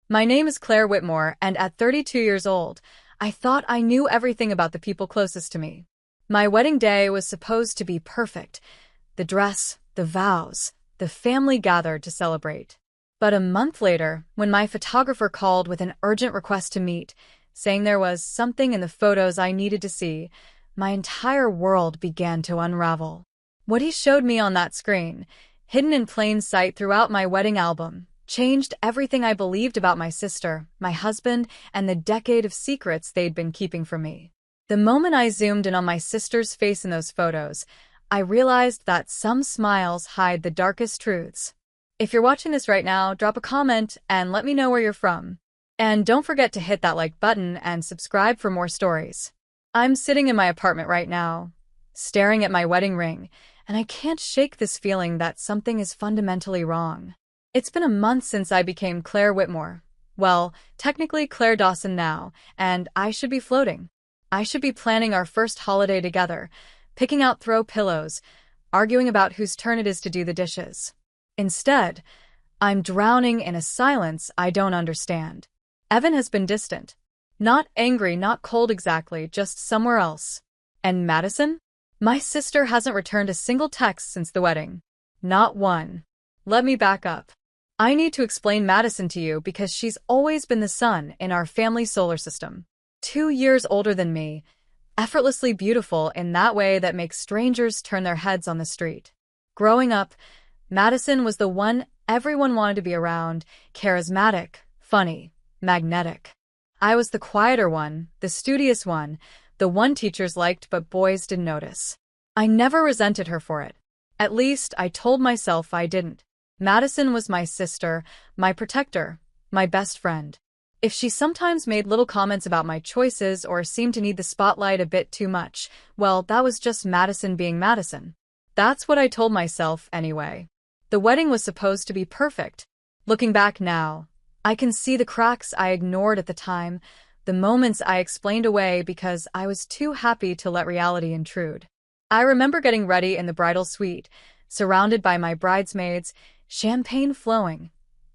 My name is Claire Whitmore, and at 32 years old, I thought I knew everything about the people closest to me. My wedding day was supposed to be perfect. The dress, the vows, the family gathered to celebrate. But a month later, when my photographer called with an urgent request to meet, saying there was something in the photos I needed to see, my entire world began to unravel. What he showed me on that screen, hidden in plain sight throughout my wedding album, changed everything I believed about my sister, my husband, and the decade of secrets they'd been keeping from me. The moment I zoomed in on my sister's face in those photos, I realized that some smiles hide the darkest truths. If you're watching this right now, drop a comment and let me know where you're from. And don't forget to hit that like button and subscribe for more stories. I'm sitting in my apartment right now, staring at my wedding ring, and I can't shake this feeling that something is fundamentally wrong. It's been a month since I became Claire Whitmore. Well, technically Claire Dawson now, and I should be floating. I should be planning our first holiday together, picking out throw pillows, arguing about whose turn it is to do the dishes. Instead, I'm drowning in a silence I don't understand. Evan has been distant. Not angry, not cold exactly, just somewhere else. And Madison? My sister hasn't returned a single text since the wedding. Not one. Let me back up. I need to explain Madison to you because she's always been the sun in our family solar system. 2 years older than me, effortlessly beautiful in that way that makes strangers turn their heads on the street. Growing up, Madison was the one everyone wanted to be around, charismatic, funny, magnetic. I was the quieter one, the studious one, the one teachers liked but boys didn't notice. I never resented her for it. At least, I told myself I didn't. Madison was my sister, my protector, my best friend. If she sometimes made little comments about my choices or seemed to need the spotlight a bit too much, well, that was just Madison being Madison. That's what I told myself anyway. The wedding was supposed to be perfect. Looking back now, I can see the cracks I ignored at the time, the moments I explained away because I was too happy to let reality intrude. I remember getting ready in the bridal suite, surrounded by my bridesmaids, champagne flowing,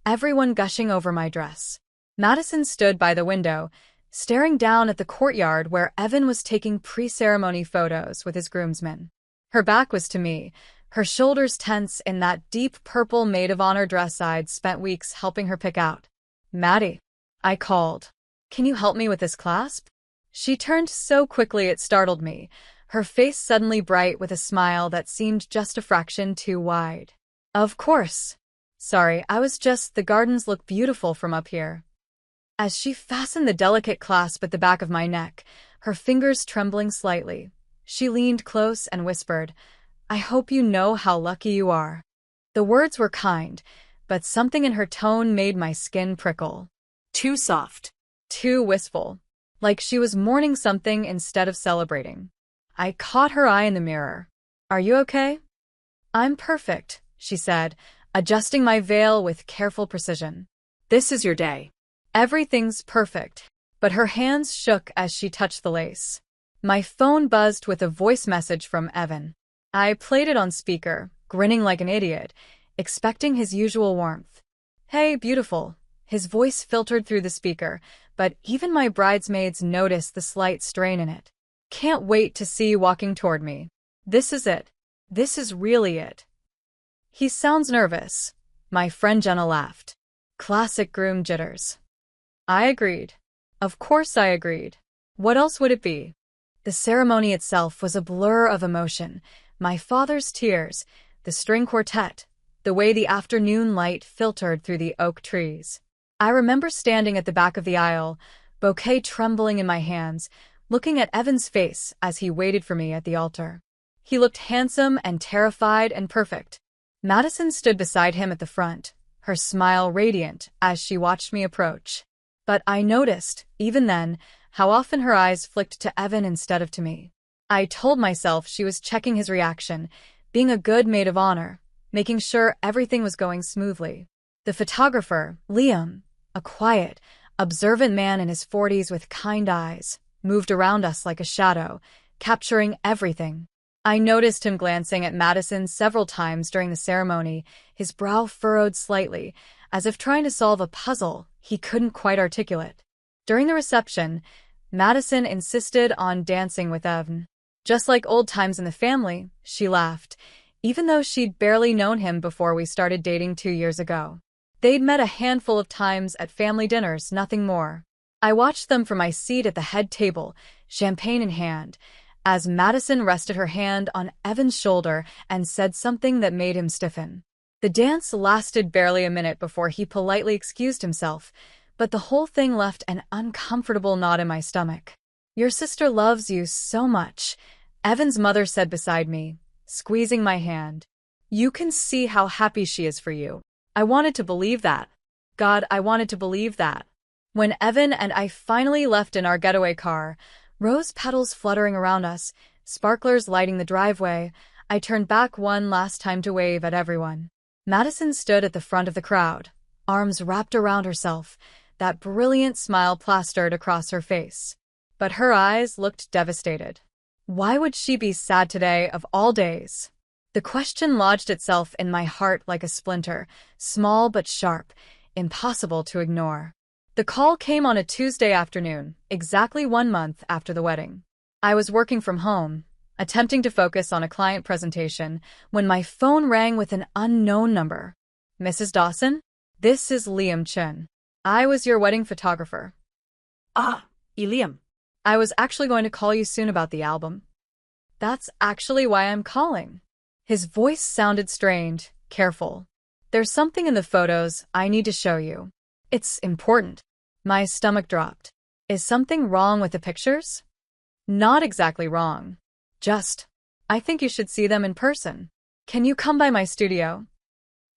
everyone gushing over my dress. Madison stood by the window, staring down at the courtyard where Evan was taking pre-ceremony photos with his groomsmen. Her back was to me, her shoulders tense in that deep purple maid of honor dress I'd spent weeks helping her pick out. "Maddie," I called. "Can you help me with this clasp?" She turned so quickly it startled me, her face suddenly bright with a smile that seemed just a fraction too wide. "Of course. Sorry, the gardens look beautiful from up here." As she fastened the delicate clasp at the back of my neck, her fingers trembling slightly, she leaned close and whispered, "I hope you know how lucky you are." The words were kind, but something in her tone made my skin prickle. Too soft. Too wistful. Like she was mourning something instead of celebrating. I caught her eye in the mirror. "Are you okay?" "I'm perfect," she said, adjusting my veil with careful precision. "This is your day. Everything's perfect." But her hands shook as she touched the lace. My phone buzzed with a voice message from Evan. I played it on speaker, grinning like an idiot, expecting his usual warmth. "Hey, beautiful." His voice filtered through the speaker, but even my bridesmaids noticed the slight strain in it. "Can't wait to see you walking toward me. This is it. This is really it." "He sounds nervous." My friend Jenna laughed. Classic groom jitters. I agreed. Of course I agreed. What else would it be? The ceremony itself was a blur of emotion. My father's tears, the string quartet, the way the afternoon light filtered through the oak trees. I remember standing at the back of the aisle, bouquet trembling in my hands, looking at Evan's face as he waited for me at the altar. He looked handsome and terrified and perfect. Madison stood beside him at the front, her smile radiant as she watched me approach. But I noticed, even then, how often her eyes flicked to Evan instead of to me. I told myself she was checking his reaction, being a good maid of honor, making sure everything was going smoothly. The photographer, Liam, a quiet, observant man in his 40s with kind eyes, moved around us like a shadow, capturing everything. I noticed him glancing at Madison several times during the ceremony, his brow furrowed slightly, as if trying to solve a puzzle He couldn't quite articulate. During the reception, Madison insisted on dancing with Evan. Just like old times in the family, she laughed, even though she'd barely known him before we started dating 2 years ago. They'd met a handful of times at family dinners, nothing more. I watched them from my seat at the head table, champagne in hand, as Madison rested her hand on Evan's shoulder and said something that made him stiffen. The dance lasted barely a minute before he politely excused himself, but the whole thing left an uncomfortable knot in my stomach. "Your sister loves you so much," Evan's mother said beside me, squeezing my hand. "You can see how happy she is for you." I wanted to believe that. God, I wanted to believe that. When Evan and I finally left in our getaway car, rose petals fluttering around us, sparklers lighting the driveway, I turned back one last time to wave at everyone. Madison stood at the front of the crowd, arms wrapped around herself, that brilliant smile plastered across her face. But her eyes looked devastated. Why would she be sad today of all days? The question lodged itself in my heart like a splinter, small but sharp, impossible to ignore. The call came on a Tuesday afternoon, exactly 1 month after the wedding. I was working from home, attempting to focus on a client presentation, when my phone rang with an unknown number. "Mrs. Dawson? This is Liam Chin. I was your wedding photographer." Ah, Liam. "I was actually going to call you soon about the album." "That's actually why I'm calling." His voice sounded strained, careful. "There's something in the photos I need to show you. It's important." My stomach dropped. "Is something wrong with the pictures?" "Not exactly wrong. Just, I think you should see them in person. Can you come by my studio?"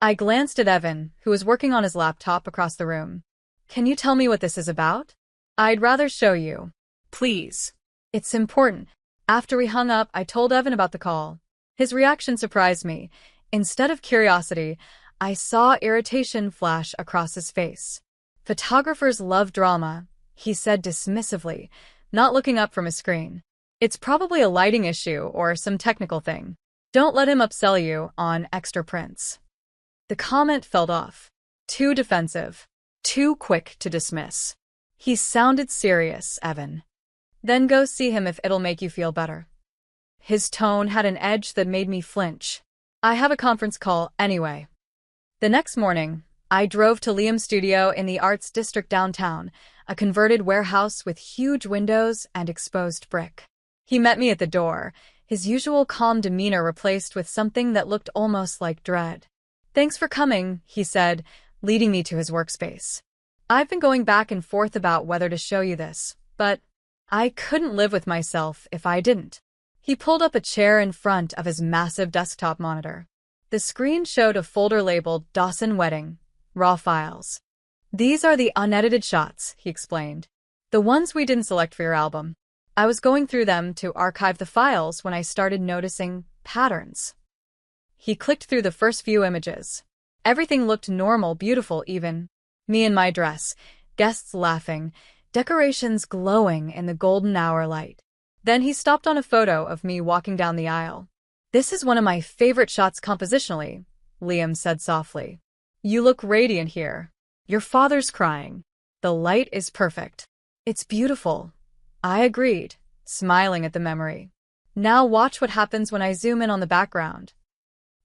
I glanced at Evan, who was working on his laptop across the room. "Can you tell me what this is about?" "I'd rather show you." Please. "It's important." After we hung up, I told Evan about the call. His reaction surprised me. Instead of curiosity, I saw irritation flash across his face. "Photographers love drama," he said dismissively, not looking up from his screen. "It's probably a lighting issue or some technical thing. Don't let him upsell you on extra prints." The comment felt off. Too defensive. Too quick to dismiss. He sounded serious, Evan. "Then go see him if it'll make you feel better." His tone had an edge that made me flinch. "I have a conference call anyway." The next morning, I drove to Liam's studio in the Arts District downtown, a converted warehouse with huge windows and exposed brick. He met me at the door, his usual calm demeanor replaced with something that looked almost like dread. "Thanks for coming," he said, leading me to his workspace. "I've been going back and forth about whether to show you this, but I couldn't live with myself if I didn't." He pulled up a chair in front of his massive desktop monitor. The screen showed a folder labeled Dawson Wedding, Raw Files. "These are the unedited shots," he explained. "The ones we didn't select for your album. I was going through them to archive the files when I started noticing patterns." He clicked through the first few images. Everything looked normal, beautiful even. Me in my dress, guests laughing, decorations glowing in the golden hour light. Then he stopped on a photo of me walking down the aisle. "This is one of my favorite shots compositionally," Liam said softly. "You look radiant here. Your father's crying. The light is perfect." "It's beautiful," I agreed, smiling at the memory. "Now watch what happens when I zoom in on the background."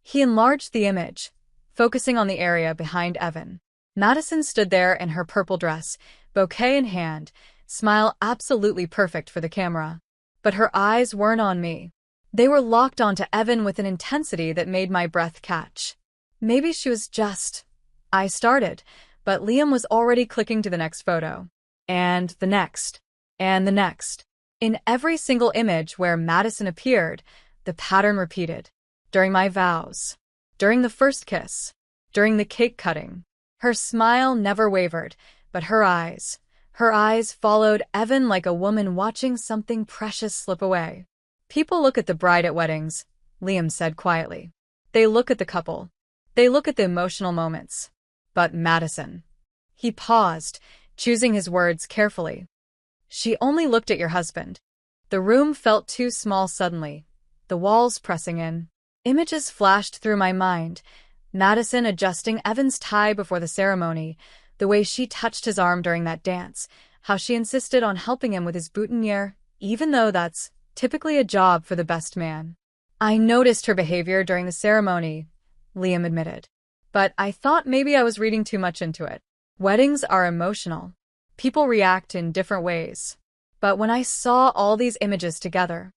He enlarged the image, focusing on the area behind Evan. Madison stood there in her purple dress, bouquet in hand, smile absolutely perfect for the camera. But her eyes weren't on me. They were locked onto Evan with an intensity that made my breath catch. Maybe she was just... I started, but Liam was already clicking to the next photo. And the next. And the next. In every single image where Madison appeared, the pattern repeated. During my vows. During the first kiss. During the cake cutting. Her smile never wavered, but her eyes followed Evan like a woman watching something precious slip away. "People look at the bride at weddings," Liam said quietly. "They look at the couple. They look at the emotional moments. But Madison..." He paused, choosing his words carefully. "She only looked at your husband." The room felt too small suddenly, the walls pressing in. Images flashed through my mind. Madison adjusting Evan's tie before the ceremony, The way she touched his arm during that dance, how she insisted on helping him with his boutonniere, even though that's typically a job for the best man. I noticed her behavior during the ceremony, Liam admitted. But I thought maybe I was reading too much into it. Weddings are emotional. People react in different ways. But when I saw all these images together,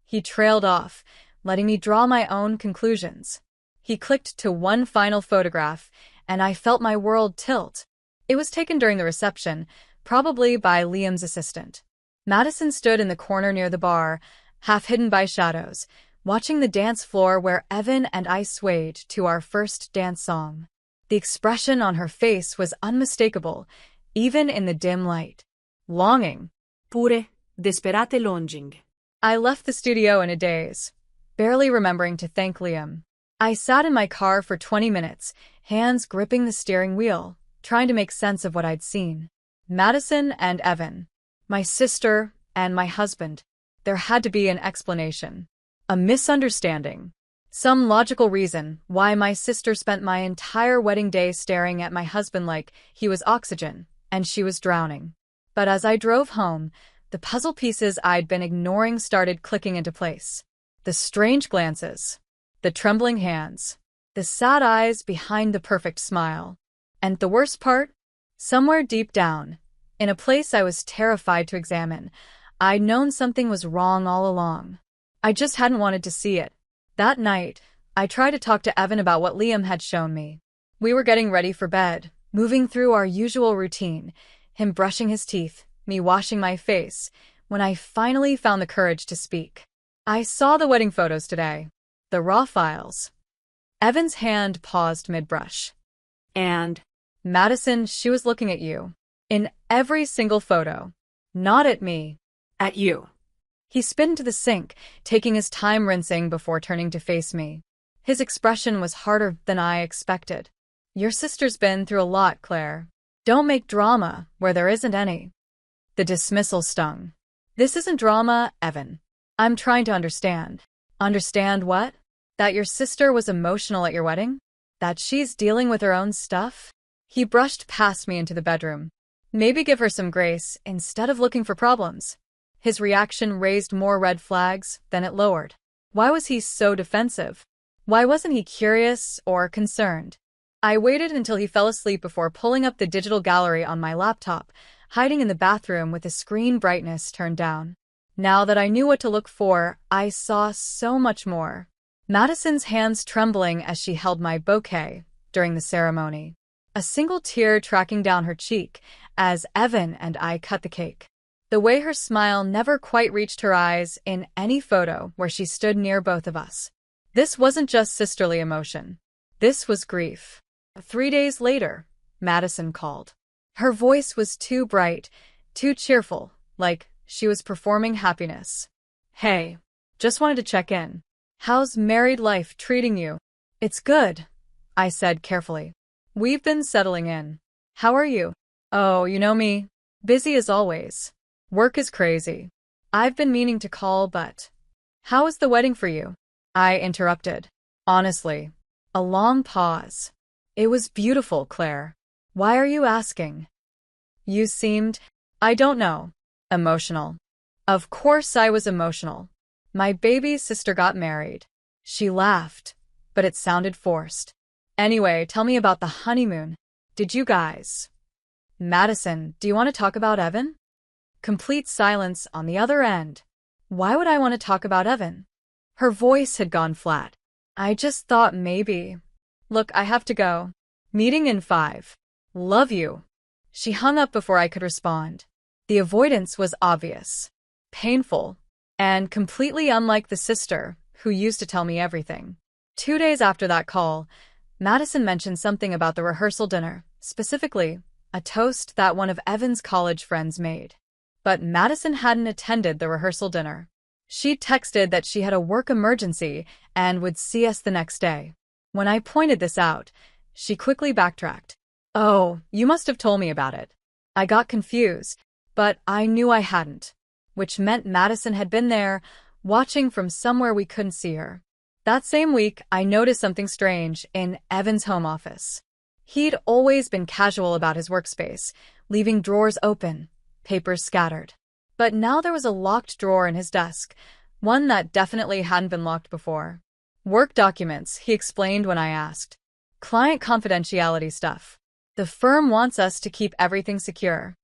he trailed off, letting me draw my own conclusions. He clicked to one final photograph, and I felt my world tilt. It was taken during the reception, probably by Liam's assistant. Madison stood in the corner near the bar, half hidden by shadows, watching the dance floor where Evan and I swayed to our first dance song. The expression on her face was unmistakable, even in the dim light. Longing. Pure, desperate longing. I left the studio in a daze, barely remembering to thank Liam. I sat in my car for 20 minutes, hands gripping the steering wheel, trying to make sense of what I'd seen. Madison and Evan. My sister and my husband. There had to be an explanation. A misunderstanding. Some logical reason why my sister spent my entire wedding day staring at my husband like he was oxygen, and she was drowning. But as I drove home, the puzzle pieces I'd been ignoring started clicking into place. The strange glances. The trembling hands. The sad eyes behind the perfect smile. And the worst part? Somewhere deep down, in a place I was terrified to examine, I'd known something was wrong all along. I just hadn't wanted to see it. That night, I tried to talk to Evan about what Liam had shown me. We were getting ready for bed, moving through our usual routine, him brushing his teeth, me washing my face, when I finally found the courage to speak. I saw the wedding photos today. The raw files. Evan's hand paused mid-brush. And? Madison, she was looking at you. In every single photo. Not at me. At you. He spit into the sink, taking his time rinsing before turning to face me. His expression was harder than I expected. Your sister's been through a lot, Claire. Don't make drama where there isn't any. The dismissal stung. This isn't drama, Evan. I'm trying to understand. Understand what? That your sister was emotional at your wedding? That she's dealing with her own stuff? He brushed past me into the bedroom. Maybe give her some grace instead of looking for problems. His reaction raised more red flags than it lowered. Why was he so defensive? Why wasn't he curious or concerned? I waited until he fell asleep before pulling up the digital gallery on my laptop, hiding in the bathroom with the screen brightness turned down. Now that I knew what to look for, I saw so much more. Madison's hands trembling as she held my bouquet during the ceremony. A single tear tracking down her cheek as Evan and I cut the cake. The way her smile never quite reached her eyes in any photo where she stood near both of us. This wasn't just sisterly emotion. This was grief. 3 days later, Madison called. Her voice was too bright, too cheerful, like she was performing happiness. Hey, just wanted to check in. How's married life treating you? It's good, I said carefully. We've been settling in. How are you? Oh, you know me. Busy as always. Work is crazy. I've been meaning to call, but... How was the wedding for you? I interrupted. Honestly. A long pause. It was beautiful, Claire. Why are you asking? You seemed, I don't know, emotional. Of course I was emotional. My baby sister got married. She laughed, but it sounded forced. Anyway, tell me about the honeymoon. Did you guys? Madison, do you want to talk about Evan? Complete silence on the other end. Why would I want to talk about Evan? Her voice had gone flat. I just thought maybe. Look, I have to go. Meeting in 5. Love you. She hung up before I could respond. The avoidance was obvious, painful, and completely unlike the sister who used to tell me everything. 2 days after that call, Madison mentioned something about the rehearsal dinner, specifically a toast that one of Evan's college friends made. But Madison hadn't attended the rehearsal dinner. She texted that she had a work emergency and would see us the next day. When I pointed this out, she quickly backtracked. Oh, you must have told me about it. I got confused, but I knew I hadn't, which meant Madison had been there, watching from somewhere we couldn't see her. That same week, I noticed something strange in Evan's home office. He'd always been casual about his workspace, leaving drawers open, papers scattered. But now there was a locked drawer in his desk, one that definitely hadn't been locked before. Work documents, he explained when I asked. Client confidentiality stuff. The firm wants us to keep everything secure.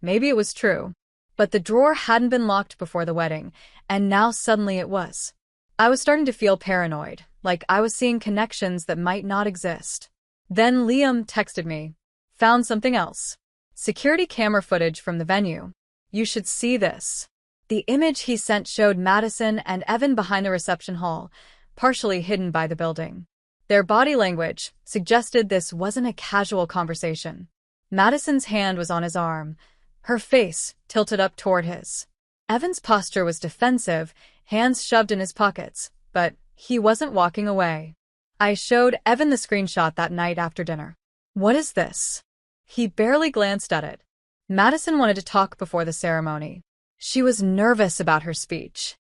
Maybe it was true. But the drawer hadn't been locked before the wedding, and now suddenly it was. I was starting to feel paranoid, like I was seeing connections that might not exist. Then Liam texted me. Found something else. Security camera footage from the venue. You should see this. The image he sent showed Madison and Evan behind the reception hall, partially hidden by the building. Their body language suggested this wasn't a casual conversation. Madison's hand was on his arm, her face tilted up toward his. Evan's posture was defensive, hands shoved in his pockets, but he wasn't walking away. I showed Evan the screenshot that night after dinner. What is this? He barely glanced at it. Madison wanted to talk before the ceremony. She was nervous about her speech.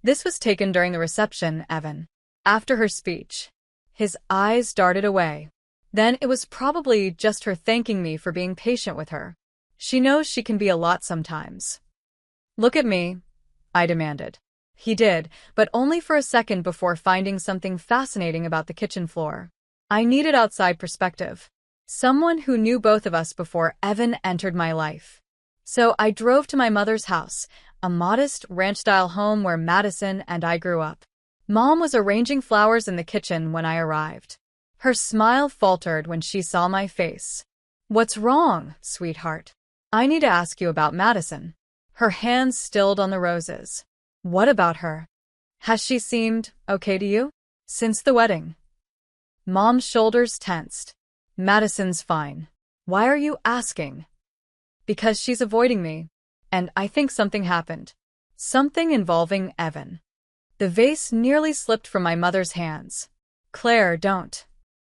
This was taken during the reception, Evan. After her speech. His eyes darted away. Then it was probably just her thanking me for being patient with her. She knows she can be a lot sometimes. Look at me, I demanded. He did, but only for a second before finding something fascinating about the kitchen floor. I needed outside perspective. Someone who knew both of us before Evan entered my life. So I drove to my mother's house, a modest ranch-style home where Madison and I grew up. Mom was arranging flowers in the kitchen when I arrived. Her smile faltered when she saw my face. What's wrong, sweetheart? I need to ask you about Madison. Her hands stilled on the roses. What about her? Has she seemed okay to you? Since the wedding? Mom's shoulders tensed. Madison's fine. Why are you asking? Because she's avoiding me. And I think something happened. Something involving Evan. The vase nearly slipped from my mother's hands. Claire, don't.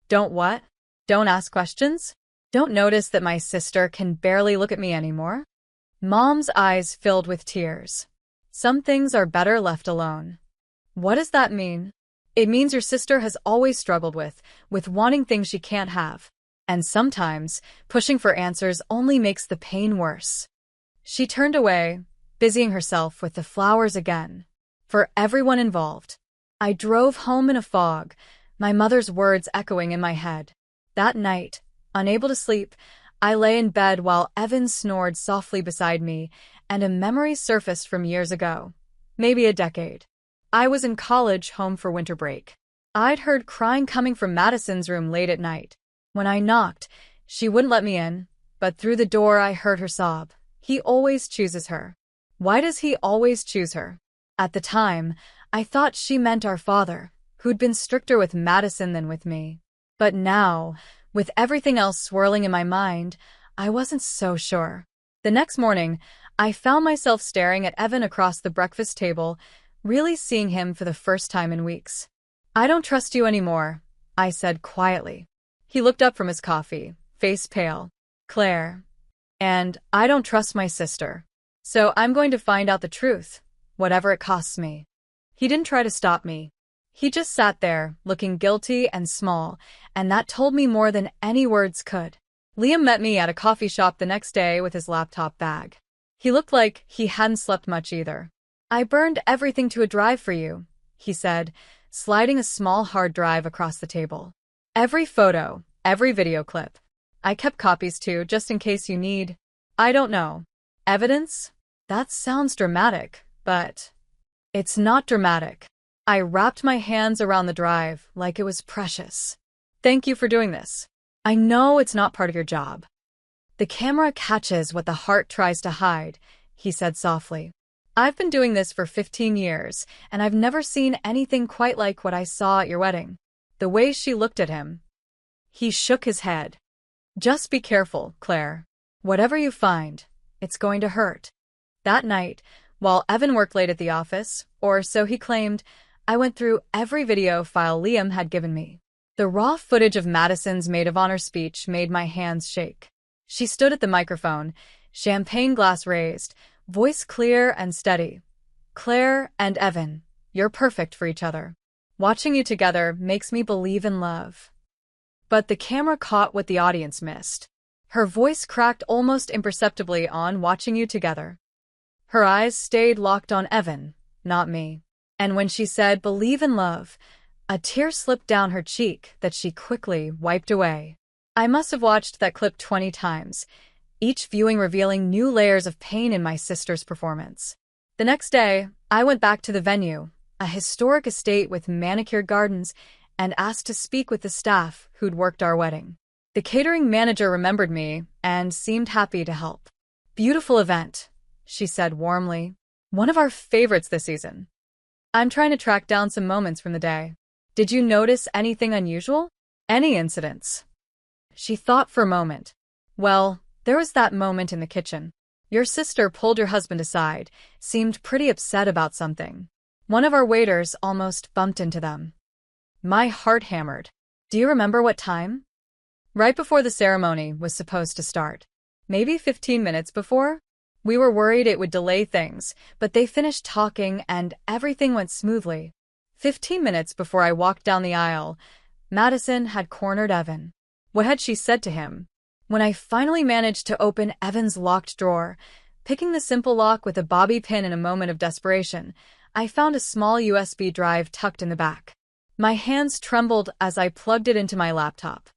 Don't what? Don't ask questions? Don't notice that my sister can barely look at me anymore? Mom's eyes filled with tears. Some things are better left alone. What does that mean? It means your sister has always struggled with wanting things she can't have. And sometimes, pushing for answers only makes the pain worse. She turned away, busying herself with the flowers again. For everyone involved. I drove home in a fog, my mother's words echoing in my head. That night, unable to sleep, I lay in bed while Evan snored softly beside me, and a memory surfaced from years ago. Maybe a decade. I was in college, home for winter break. I'd heard crying coming from Madison's room late at night. When I knocked, she wouldn't let me in, but through the door I heard her sob. He always chooses her. Why does he always choose her? At the time, I thought she meant our father, who'd been stricter with Madison than with me. But now, with everything else swirling in my mind, I wasn't so sure. The next morning, I found myself staring at Evan across the breakfast table, really seeing him for the first time in weeks. I don't trust you anymore, I said quietly. He looked up from his coffee, face pale. Claire. And I don't trust my sister. So I'm going to find out the truth, whatever it costs me. He didn't try to stop me. He just sat there, looking guilty and small, and that told me more than any words could. Liam met me at a coffee shop the next day with his laptop bag. He looked like he hadn't slept much either. I burned everything to a drive for you, he said, sliding a small hard drive across the table. Every photo, every video clip. I kept copies too, just in case you need, I don't know, evidence? That sounds dramatic, but it's not dramatic. I wrapped my hands around the drive like it was precious. Thank you for doing this. I know it's not part of your job. The camera catches what the heart tries to hide, he said softly. I've been doing this for 15 years, and I've never seen anything quite like what I saw at your wedding. The way she looked at him. He shook his head. Just be careful, Claire. Whatever you find, it's going to hurt. That night, while Evan worked late at the office, or so he claimed, I went through every video file Liam had given me. The raw footage of Madison's maid of honor speech made my hands shake. She stood at the microphone, champagne glass raised, voice clear and steady. Claire and Evan, you're perfect for each other. Watching you together makes me believe in love. But the camera caught what the audience missed. Her voice cracked almost imperceptibly on "watching you together." Her eyes stayed locked on Evan, not me. And when she said "believe in love," a tear slipped down her cheek that she quickly wiped away. I must have watched that clip 20 times, each viewing revealing new layers of pain in my sister's performance. The next day, I went back to the venue, a historic estate with manicured gardens, and asked to speak with the staff who'd worked our wedding. The catering manager remembered me and seemed happy to help. "Beautiful event," she said warmly. "One of our favorites this season." I'm trying to track down some moments from the day. Did you notice anything unusual? Any incidents? She thought for a moment. Well, there was that moment in the kitchen. Your sister pulled your husband aside, seemed pretty upset about something. One of our waiters almost bumped into them. My heart hammered. Do you remember what time? Right before the ceremony was supposed to start. Maybe 15 minutes before? We were worried it would delay things, but they finished talking and everything went smoothly. 15 minutes before I walked down the aisle, Madison had cornered Evan. What had she said to him? When I finally managed to open Evan's locked drawer, picking the simple lock with a bobby pin in a moment of desperation, I found a small USB drive tucked in the back. My hands trembled as I plugged it into my laptop.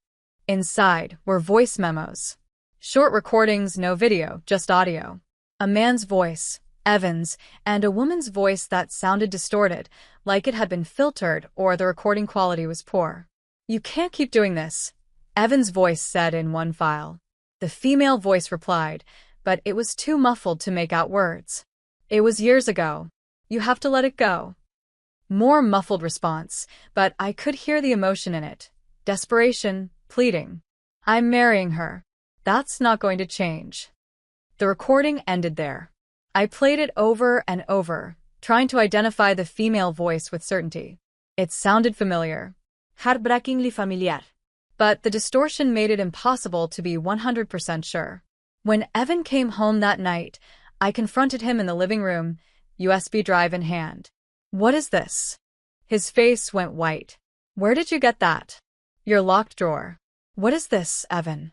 Inside were voice memos. Short recordings, no video, just audio. A man's voice, Evan's, and a woman's voice that sounded distorted, like it had been filtered or the recording quality was poor. "You can't keep doing this," Evan's voice said in one file. The female voice replied, but it was too muffled to make out words. "It was years ago. You have to let it go." More muffled response, but I could hear the emotion in it. Desperation, pleading. "I'm marrying her. That's not going to change." The recording ended there. I played it over and over, trying to identify the female voice with certainty. It sounded familiar. Heartbreakingly familiar. But the distortion made it impossible to be 100% sure. When Evan came home that night, I confronted him in the living room, USB drive in hand. "What is this?" His face went white. "Where did you get that?" "Your locked drawer." "What is this, Evan?"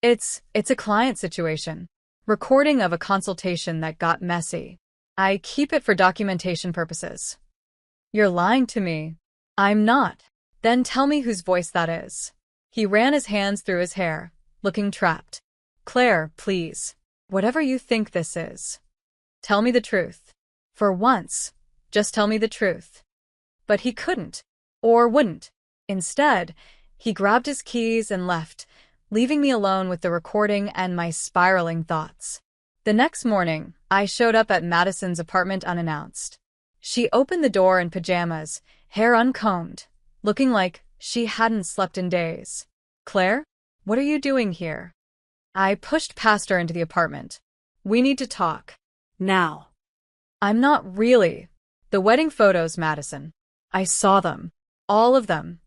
It's a client situation. Recording of a consultation that got messy. I keep it for documentation purposes." "You're lying to me." "I'm not." "Then tell me whose voice that is." He ran his hands through his hair, looking trapped. "Claire, please. Whatever you think this is, tell me the truth. For once, just tell me the truth." But he couldn't, or wouldn't. Instead, he grabbed his keys and left, leaving me alone with the recording and my spiraling thoughts. The next morning, I showed up at Madison's apartment unannounced. She opened the door in pajamas, hair uncombed, looking like she hadn't slept in days. "Claire, what are you doing here?" I pushed past her into the apartment. "We need to talk." Now. "I'm not really." "The wedding photos, Madison. I saw them. All of them."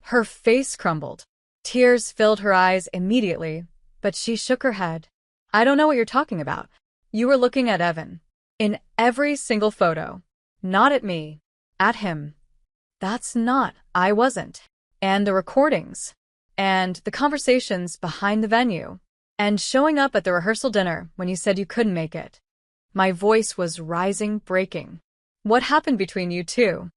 Her face crumbled. Tears filled her eyes immediately, but she shook her head. "I don't know what you're talking about. You were looking at Evan. In every single photo. Not at me. At him." I wasn't. "And the recordings. And the conversations behind the venue. And showing up at the rehearsal dinner when you said you couldn't make it." My voice was rising, breaking. "What happened between you two?"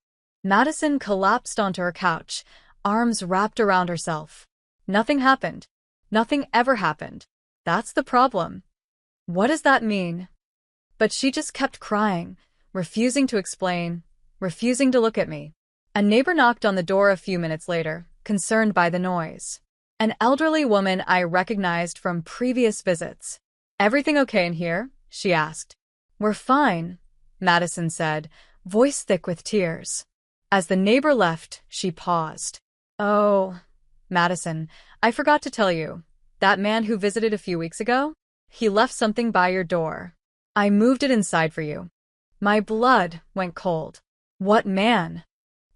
Madison collapsed onto her couch, arms wrapped around herself. "Nothing happened. Nothing ever happened. That's the problem." "What does that mean?" But she just kept crying, refusing to explain, refusing to look at me. A neighbor knocked on the door a few minutes later, concerned by the noise. An elderly woman I recognized from previous visits. "Everything okay in here?" she asked. "We're fine," Madison said, voice thick with tears. As the neighbor left, she paused. "Oh, Madison, I forgot to tell you. That man who visited a few weeks ago? He left something by your door. I moved it inside for you." My blood went cold. "What man?"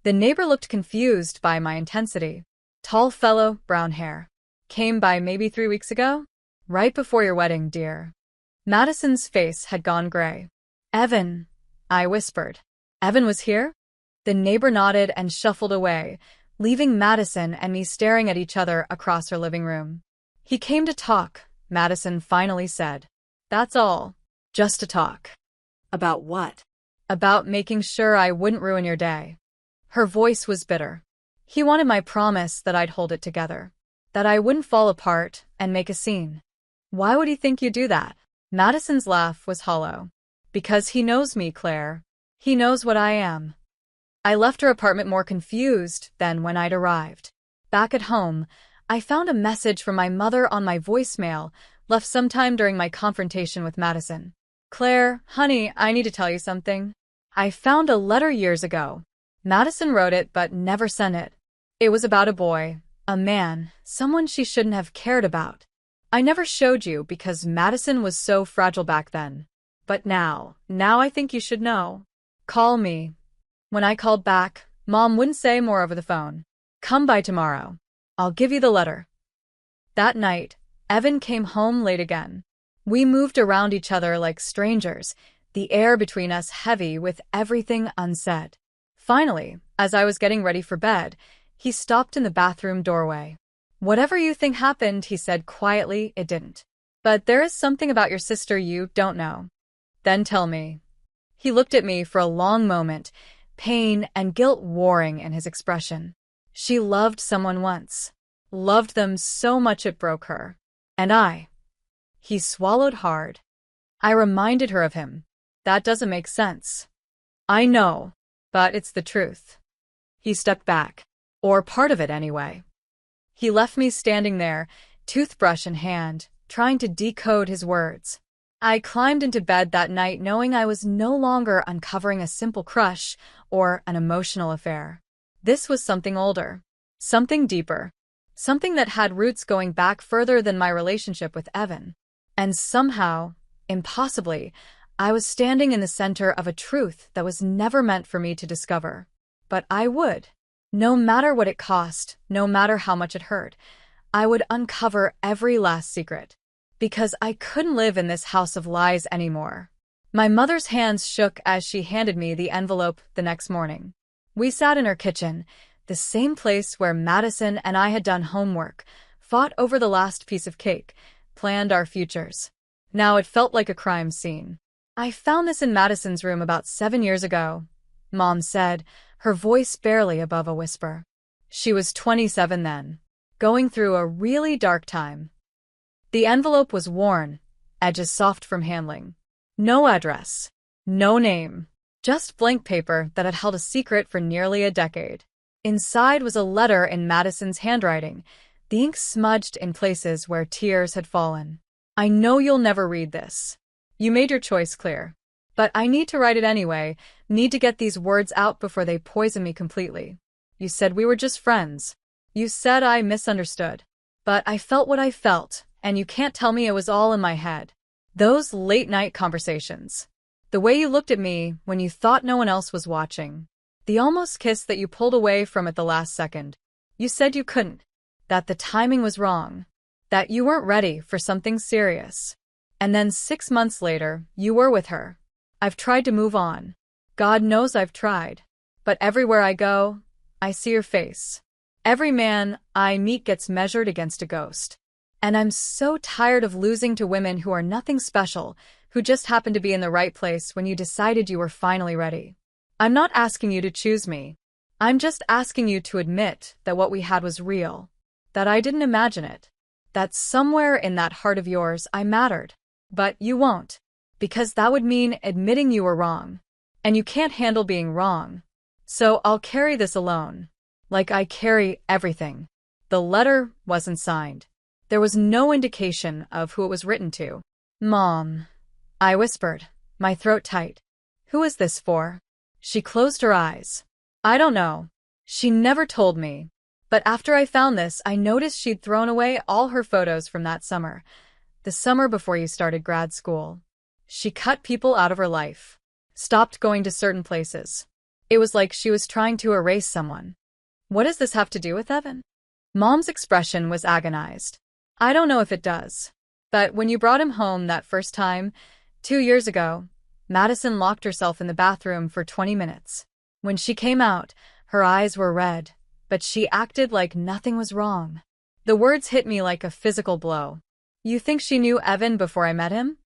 The neighbor looked confused by my intensity. "Tall fellow, brown hair. Came by maybe 3 weeks ago? Right before your wedding, dear." Madison's face had gone gray. "Evan," I whispered. "Evan was here?" The neighbor nodded and shuffled away, leaving Madison and me staring at each other across her living room. "He came to talk," Madison finally said. "That's all. Just to talk." About what? "About making sure I wouldn't ruin your day." Her voice was bitter. "He wanted my promise that I'd hold it together, that I wouldn't fall apart and make a scene." "Why would he think you'd do that?" Madison's laugh was hollow. "Because he knows me, Claire. He knows what I am." I left her apartment more confused than when I'd arrived. Back at home, I found a message from my mother on my voicemail, left sometime during my confrontation with Madison. "Claire, honey, I need to tell you something. I found a letter years ago. Madison wrote it but never sent it. It was about a boy, a man, someone she shouldn't have cared about. I never showed you because Madison was so fragile back then. But now I think you should know. Call me." When I called back, Mom wouldn't say more over the phone. "Come by tomorrow. I'll give you the letter." That night, Evan came home late again. We moved around each other like strangers, the air between us heavy with everything unsaid. Finally, as I was getting ready for bed, he stopped in the bathroom doorway. "Whatever you think happened," he said quietly, "it didn't. But there is something about your sister you don't know. Then tell me." He looked at me for a long moment, pain and guilt warring in his expression. "She loved someone once. Loved them so much it broke her. And I." He swallowed hard. I reminded her of him. "That doesn't make sense." "I know, but it's the truth." He stepped back. Or part of it anyway. He left me standing there, toothbrush in hand, trying to decode his words. I climbed into bed that night knowing I was no longer uncovering a simple crush or an emotional affair. This was something older, something deeper, something that had roots going back further than my relationship with Evan. And somehow, impossibly, I was standing in the center of a truth that was never meant for me to discover. But I would. No matter what it cost, no matter how much it hurt, I would uncover every last secret. Because I couldn't live in this house of lies anymore. My mother's hands shook as she handed me the envelope the next morning. We sat in her kitchen, the same place where Madison and I had done homework, fought over the last piece of cake, planned our futures. Now it felt like a crime scene. "I found this in Madison's room about 7 years ago," Mom said, her voice barely above a whisper. She was 27 then, going through a really dark time. The envelope was worn, edges soft from handling. No address, no name, just blank paper that had held a secret for nearly a decade. Inside was a letter in Madison's handwriting, the ink smudged in places where tears had fallen. "I know you'll never read this. You made your choice clear. But I need to write it anyway, need to get these words out before they poison me completely. You said we were just friends. You said I misunderstood. But I felt what I felt. And you can't tell me it was all in my head. Those late-night conversations. The way you looked at me when you thought no one else was watching. The almost kiss that you pulled away from at the last second. You said you couldn't. That the timing was wrong. That you weren't ready for something serious. And then 6 months later, you were with her. I've tried to move on. God knows I've tried. But everywhere I go, I see your face. Every man I meet gets measured against a ghost. And I'm so tired of losing to women who are nothing special, who just happened to be in the right place when you decided you were finally ready. I'm not asking you to choose me. I'm just asking you to admit that what we had was real. That I didn't imagine it. That somewhere in that heart of yours I mattered. But you won't. Because that would mean admitting you were wrong. And you can't handle being wrong. So I'll carry this alone. Like I carry everything. The letter wasn't signed. There was no indication of who it was written to. "Mom," I whispered, my throat tight. "Who is this for?" She closed her eyes. "I don't know. She never told me. But after I found this, I noticed she'd thrown away all her photos from that summer. The summer before you started grad school. She cut people out of her life. Stopped going to certain places. It was like she was trying to erase someone." "What does this have to do with Evan?" Mom's expression was agonized. "I don't know if it does. But when you brought him home that first time, 2 years ago, Madison locked herself in the bathroom for 20 minutes. When she came out, her eyes were red, but she acted like nothing was wrong. The words hit me like a physical blow. You think she knew Evan before I met him?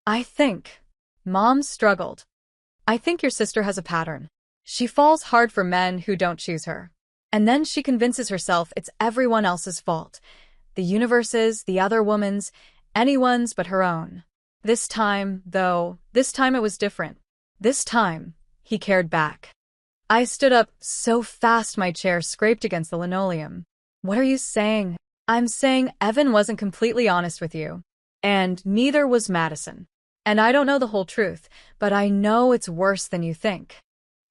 I think. Mom struggled. I think your sister has a pattern. She falls hard for men who don't choose her. And then she convinces herself it's everyone else's fault. The universe's, the other woman's, anyone's but her own. This time, though, it was different. This time, he cared back. I stood up so fast my chair scraped against the linoleum. What are you saying? I'm saying Evan wasn't completely honest with you. And neither was Madison. And I don't know the whole truth, but I know it's worse than you think.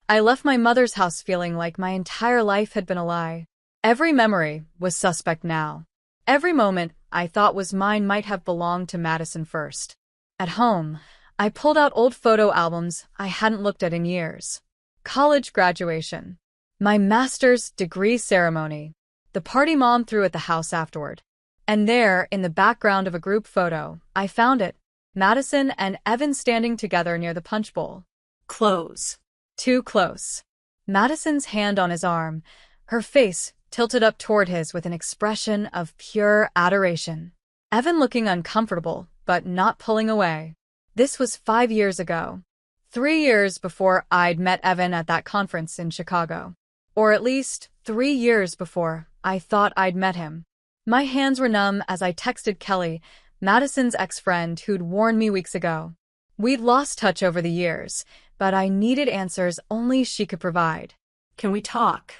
I left my mother's house feeling like my entire life had been a lie. Every memory was suspect now. Every moment I thought was mine might have belonged to Madison first. At home, I pulled out old photo albums I hadn't looked at in years. College graduation. My master's degree ceremony. The party Mom threw at the house afterward. And there, in the background of a group photo, I found it. Madison and Evan standing together near the punch bowl. Close. Too close. Madison's hand on his arm, her face tilted up toward his with an expression of pure adoration. Evan looking uncomfortable, but not pulling away. This was 5 years ago. 3 years before I'd met Evan at that conference in Chicago. Or at least 3 years before I thought I'd met him. My hands were numb as I texted Kelly, Madison's ex-friend who'd warned me weeks ago. We'd lost touch over the years, but I needed answers only she could provide. Can we talk?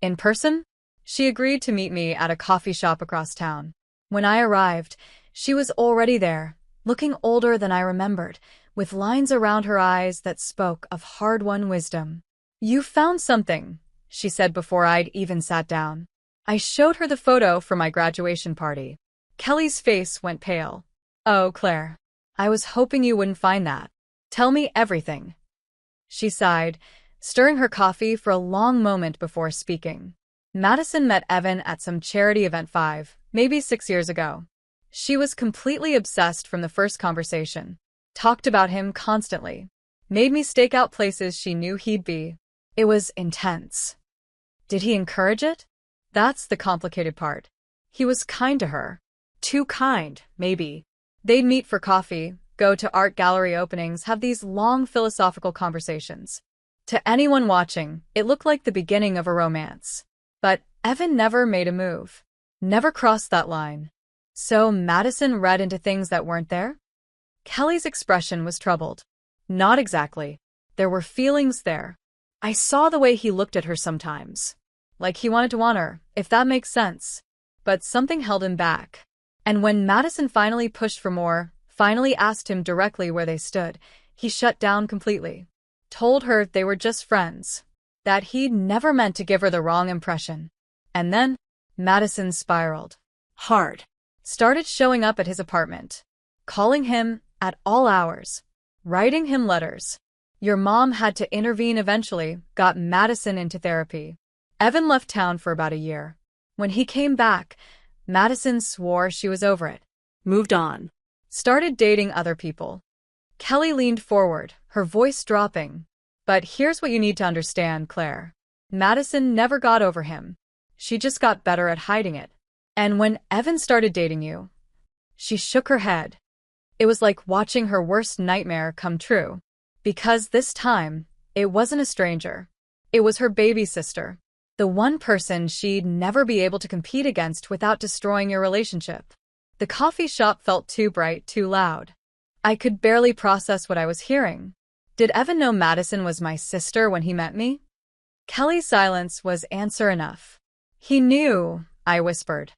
In person? She agreed to meet me at a coffee shop across town. When I arrived, she was already there, looking older than I remembered, with lines around her eyes that spoke of hard-won wisdom. You found something, she said before I'd even sat down. I showed her the photo from my graduation party. Kelly's face went pale. Oh, Claire. I was hoping you wouldn't find that. Tell me everything. She sighed, stirring her coffee for a long moment before speaking. Madison met Evan at some charity event 5, maybe 6 years ago. She was completely obsessed from the first conversation. Talked about him constantly. Made me stake out places she knew he'd be. It was intense. Did he encourage it? That's the complicated part. He was kind to her. Too kind, maybe. They'd meet for coffee, go to art gallery openings, have these long philosophical conversations. To anyone watching, it looked like the beginning of a romance. But Evan never made a move. Never crossed that line. So Madison read into things that weren't there? Kelly's expression was troubled. Not exactly. There were feelings there. I saw the way he looked at her sometimes. Like he wanted to want her, if that makes sense. But something held him back. And when Madison finally pushed for more, finally asked him directly where they stood, he shut down completely. Told her they were just friends. That he'd never meant to give her the wrong impression. And then, Madison spiraled. Hard. Started showing up at his apartment. Calling him at all hours. Writing him letters. Your mom had to intervene eventually, got Madison into therapy. Evan left town for about a year. When he came back, Madison swore she was over it. Moved on. Started dating other people. Kelly leaned forward, her voice dropping. But here's what you need to understand, Claire. Madison never got over him. She just got better at hiding it. And when Evan started dating you, she shook her head. It was like watching her worst nightmare come true. Because this time, it wasn't a stranger. It was her baby sister. The one person she'd never be able to compete against without destroying your relationship. The coffee shop felt too bright, too loud. I could barely process what I was hearing. Did Evan know Madison was my sister when he met me? Kelly's silence was answer enough. He knew, I whispered.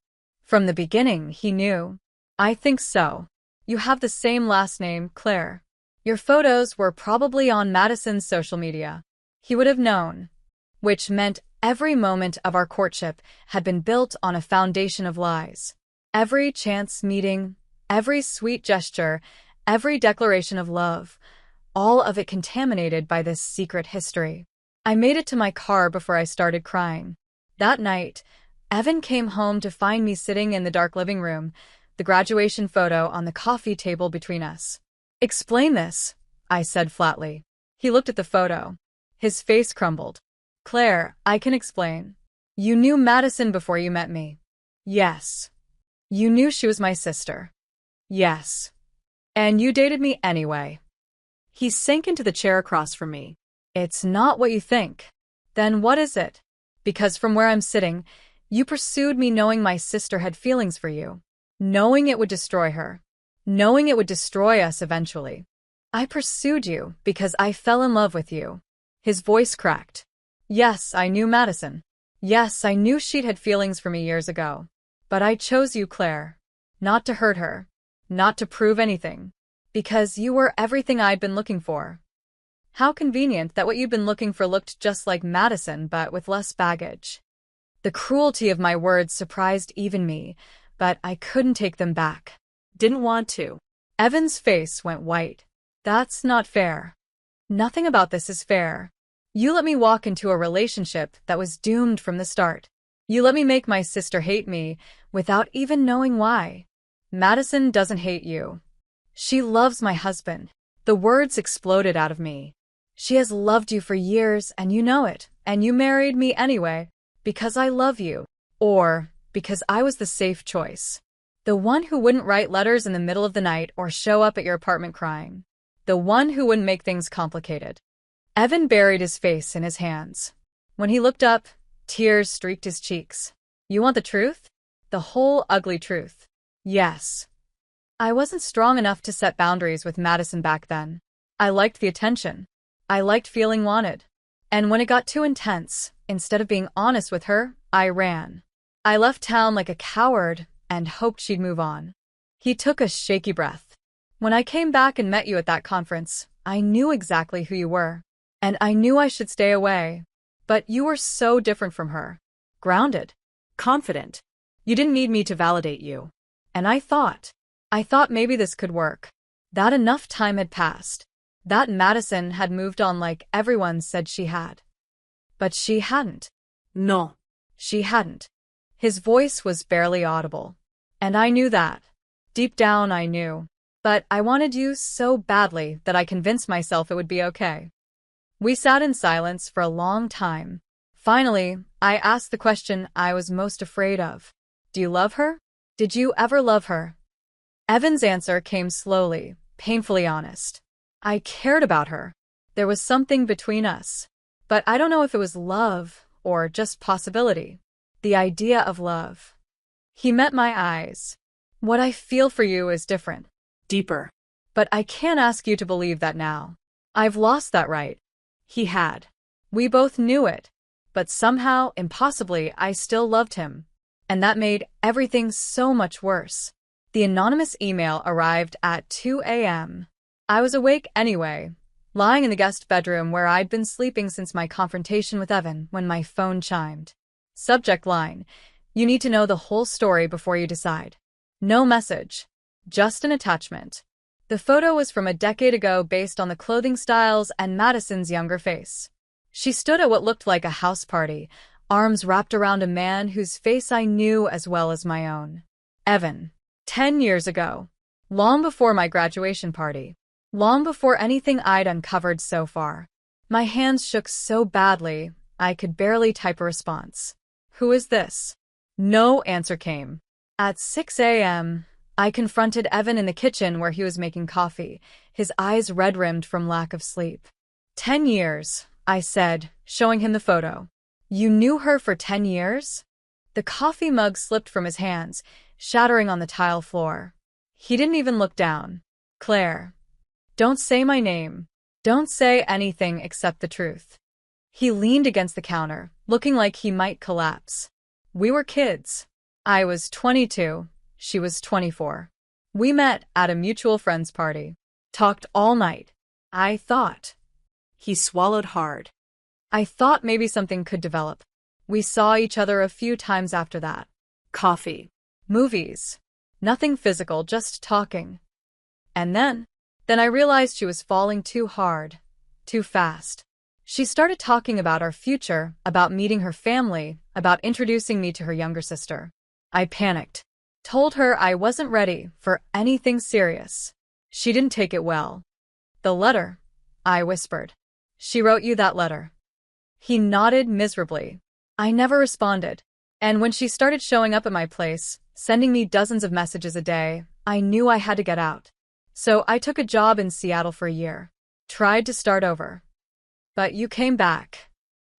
From the beginning, he knew. I think so. You have the same last name, Claire. Your photos were probably on Madison's social media. He would have known. Which meant every moment of our courtship had been built on a foundation of lies. Every chance meeting, every sweet gesture, every declaration of love, all of it contaminated by this secret history. I made it to my car before I started crying. That night, Evan came home to find me sitting in the dark living room, the graduation photo on the coffee table between us. Explain this, I said flatly. He looked at the photo. His face crumbled. Claire, I can explain. You knew Madison before you met me. Yes. You knew she was my sister. Yes. And you dated me anyway. He sank into the chair across from me. It's not what you think. Then what is it? Because from where I'm sitting, you pursued me knowing my sister had feelings for you. Knowing it would destroy her. Knowing it would destroy us eventually. I pursued you because I fell in love with you. His voice cracked. Yes, I knew Madison. Yes, I knew she'd had feelings for me years ago. But I chose you, Claire. Not to hurt her. Not to prove anything. Because you were everything I'd been looking for. How convenient that what you'd been looking for looked just like Madison, but with less baggage. The cruelty of my words surprised even me, but I couldn't take them back. Didn't want to. Evan's face went white. That's not fair. Nothing about this is fair. You let me walk into a relationship that was doomed from the start. You let me make my sister hate me without even knowing why. Madison doesn't hate you. She loves my husband. The words exploded out of me. She has loved you for years and you know it, and you married me anyway, because I love you. Or because I was the safe choice. The one who wouldn't write letters in the middle of the night or show up at your apartment crying. The one who wouldn't make things complicated. Evan buried his face in his hands. When he looked up, tears streaked his cheeks. You want the truth? The whole ugly truth. Yes. I wasn't strong enough to set boundaries with Madison back then. I liked the attention. I liked feeling wanted. And when it got too intense, instead of being honest with her, I ran. I left town like a coward and hoped she'd move on. He took a shaky breath. When I came back and met you at that conference, I knew exactly who you were. And I knew I should stay away. But you were so different from her. Grounded. Confident. You didn't need me to validate you. And I thought maybe this could work. That enough time had passed. That Madison had moved on like everyone said she had. But she hadn't. No. She hadn't. His voice was barely audible. And I knew that. Deep down I knew. But I wanted you so badly that I convinced myself it would be okay. We sat in silence for a long time. Finally, I asked the question I was most afraid of. Do you love her? Did you ever love her? Evan's answer came slowly, painfully honest. I cared about her. There was something between us. But I don't know if it was love or just possibility. The idea of love. He met my eyes. What I feel for you is different. Deeper. But I can't ask you to believe that now. I've lost that right. He had. We both knew it. But somehow, impossibly, I still loved him. And that made everything so much worse. The anonymous email arrived at 2 a.m. I was awake anyway, lying in the guest bedroom where I'd been sleeping since my confrontation with Evan when my phone chimed. Subject line: you need to know the whole story before you decide. No message. Just an attachment. The photo was from a decade ago based on the clothing styles and Madison's younger face. She stood at what looked like a house party, arms wrapped around a man whose face I knew as well as my own. Evan. 10 years ago. Long before my graduation party. Long before anything I'd uncovered so far. My hands shook so badly, I could barely type a response. Who is this? No answer came. At 6 a.m., I confronted Evan in the kitchen where he was making coffee, his eyes red-rimmed from lack of sleep. 10 years, I said, showing him the photo. You knew her for 10 years? The coffee mug slipped from his hands, shattering on the tile floor. He didn't even look down. Claire. Don't say my name. Don't say anything except the truth. He leaned against the counter, looking like he might collapse. We were kids. I was 22. She was 24. We met at a mutual friend's party. Talked all night. I thought. He swallowed hard. I thought maybe something could develop. We saw each other a few times after that. Coffee. Movies. Nothing physical, just talking. And then I realized she was falling too hard, too fast. She started talking about our future, about meeting her family, about introducing me to her younger sister. I panicked. Told her I wasn't ready for anything serious. She didn't take it well. The letter, I whispered. She wrote you that letter. He nodded miserably. I never responded. And when she started showing up at my place, sending me dozens of messages a day, I knew I had to get out. So I took a job in Seattle for a year. Tried to start over. But you came back.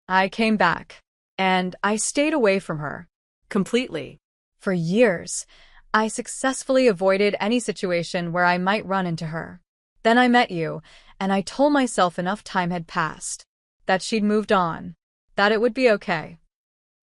I came back. And I stayed away from her. Completely. For years, I successfully avoided any situation where I might run into her. Then I met you, and I told myself enough time had passed. That she'd moved on. That it would be okay.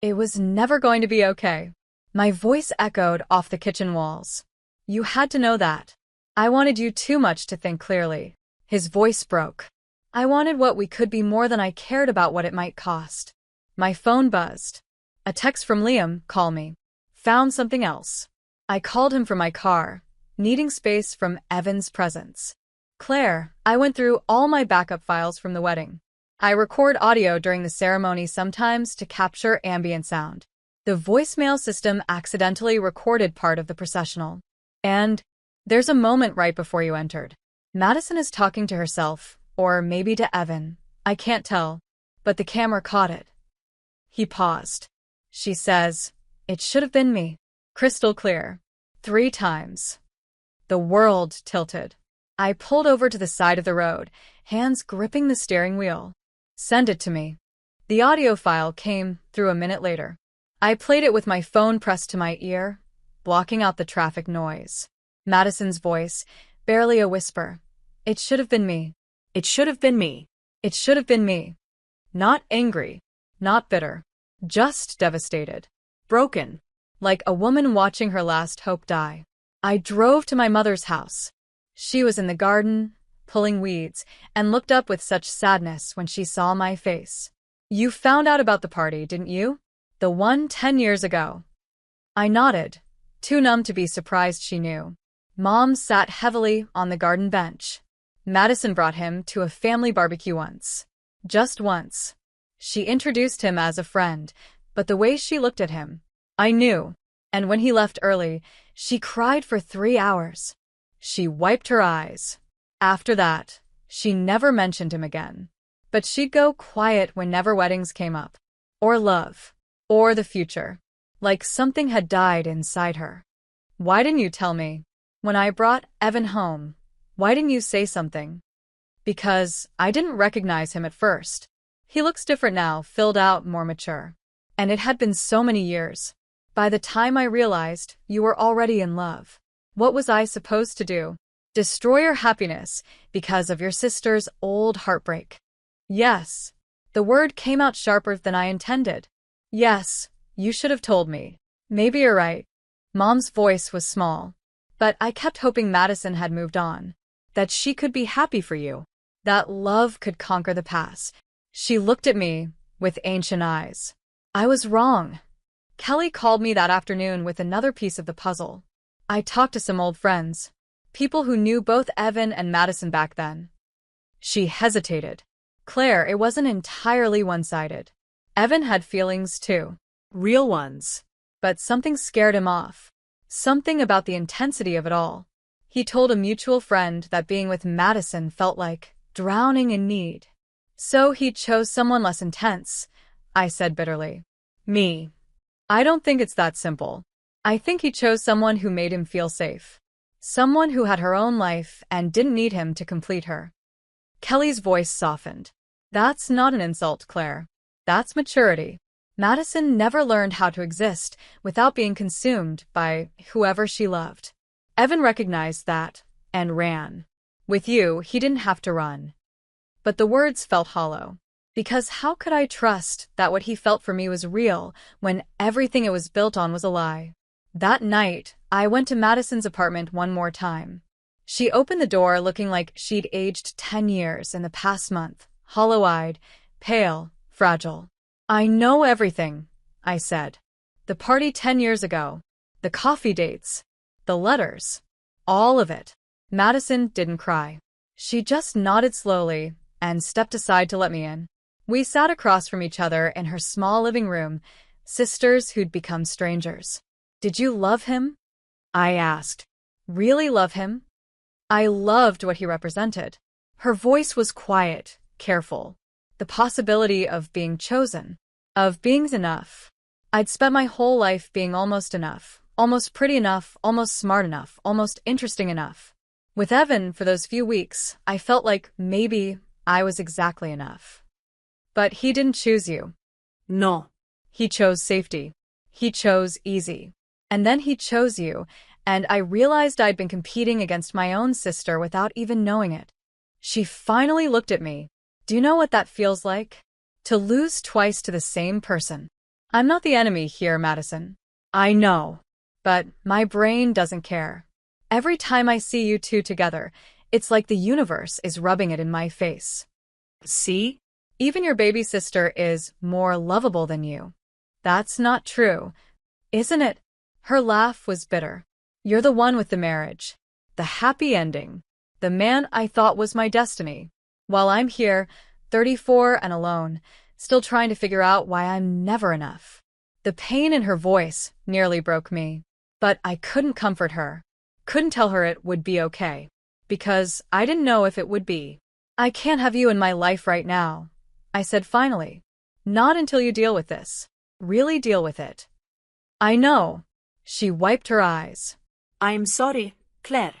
It was never going to be okay. My voice echoed off the kitchen walls. You had to know that. I wanted you too much to think clearly. His voice broke. I wanted what we could be more than I cared about what it might cost. My phone buzzed. A text from Liam, call me. Found something else. I called him from my car, needing space from Evan's presence. Claire, I went through all my backup files from the wedding. I record audio during the ceremony sometimes to capture ambient sound. The voicemail system accidentally recorded part of the processional. And there's a moment right before you entered. Madison is talking to herself, or maybe to Evan. I can't tell, but the camera caught it. He paused. She says, "It should have been me." Crystal clear. 3 times. The world tilted. I pulled over to the side of the road, hands gripping the steering wheel. Send it to me. The audio file came through a minute later. I played it with my phone pressed to my ear, blocking out the traffic noise. Madison's voice, barely a whisper. It should have been me. It should have been me. It should have been me. Not angry, not bitter, just devastated. Broken, like a woman watching her last hope die. I drove to my mother's house. She was in the garden, pulling weeds, and looked up with such sadness when she saw my face. You found out about the party, didn't you? The one 10 years ago. I nodded, too numb to be surprised she knew. Mom sat heavily on the garden bench. Madison brought him to a family barbecue once. Just once. She introduced him as a friend, but the way she looked at him, I knew. And when he left early, she cried for 3 hours. She wiped her eyes. After that, she never mentioned him again. But she'd go quiet whenever weddings came up. Or love. Or the future. Like something had died inside her. Why didn't you tell me? When I brought Evan home, why didn't you say something? Because I didn't recognize him at first. He looks different now, filled out, more mature. And it had been so many years. By the time I realized, you were already in love. What was I supposed to do? Destroy your happiness because of your sister's old heartbreak? Yes. The word came out sharper than I intended. Yes, you should have told me. Maybe you're right. Mom's voice was small. But I kept hoping Madison had moved on. That she could be happy for you. That love could conquer the past. She looked at me with ancient eyes. I was wrong. Kelly called me that afternoon with another piece of the puzzle. I talked to some old friends. People who knew both Evan and Madison back then. She hesitated. Claire, it wasn't entirely one-sided. Evan had feelings too. Real ones. But something scared him off. Something about the intensity of it all. He told a mutual friend that being with Madison felt like drowning in need. So he chose someone less intense, I said bitterly. Me. I don't think it's that simple. I think he chose someone who made him feel safe. Someone who had her own life and didn't need him to complete her. Kelly's voice softened. That's not an insult, Claire. That's maturity. Madison never learned how to exist without being consumed by whoever she loved. Evan recognized that and ran. With you, he didn't have to run. But the words felt hollow. Because how could I trust that what he felt for me was real when everything it was built on was a lie? That night, I went to Madison's apartment one more time. She opened the door looking like she'd aged 10 years in the past month, hollow-eyed, pale, fragile. I know everything, I said. The party 10 years ago, the coffee dates, the letters, all of it. Madison didn't cry. She just nodded slowly and stepped aside to let me in. We sat across from each other in her small living room, sisters who'd become strangers. Did you love him? I asked. Really love him? I loved what he represented. Her voice was quiet, careful. The possibility of being chosen. of being enough. I'd spent my whole life being almost enough, almost pretty enough, almost smart enough, almost interesting enough. With Evan, for those few weeks, I felt like maybe I was exactly enough. But he didn't choose you. No. He chose safety. He chose easy. And then he chose you, and I realized I'd been competing against my own sister without even knowing it. She finally looked at me. Do you know what that feels like? To lose twice to the same person. I'm not the enemy here, Madison. I know. But my brain doesn't care. Every time I see you two together, it's like the universe is rubbing it in my face. See? Even your baby sister is more lovable than you. That's not true, isn't it? Her laugh was bitter. You're the one with the marriage. The happy ending. The man I thought was my destiny. While I'm here, 34 and alone, still trying to figure out why I'm never enough. The pain in her voice nearly broke me. But I couldn't comfort her. Couldn't tell her it would be okay. Because I didn't know if it would be. I can't have you in my life right now, I said finally. Not until you deal with this. Really deal with it. I know. She wiped her eyes. I'm sorry, Claire.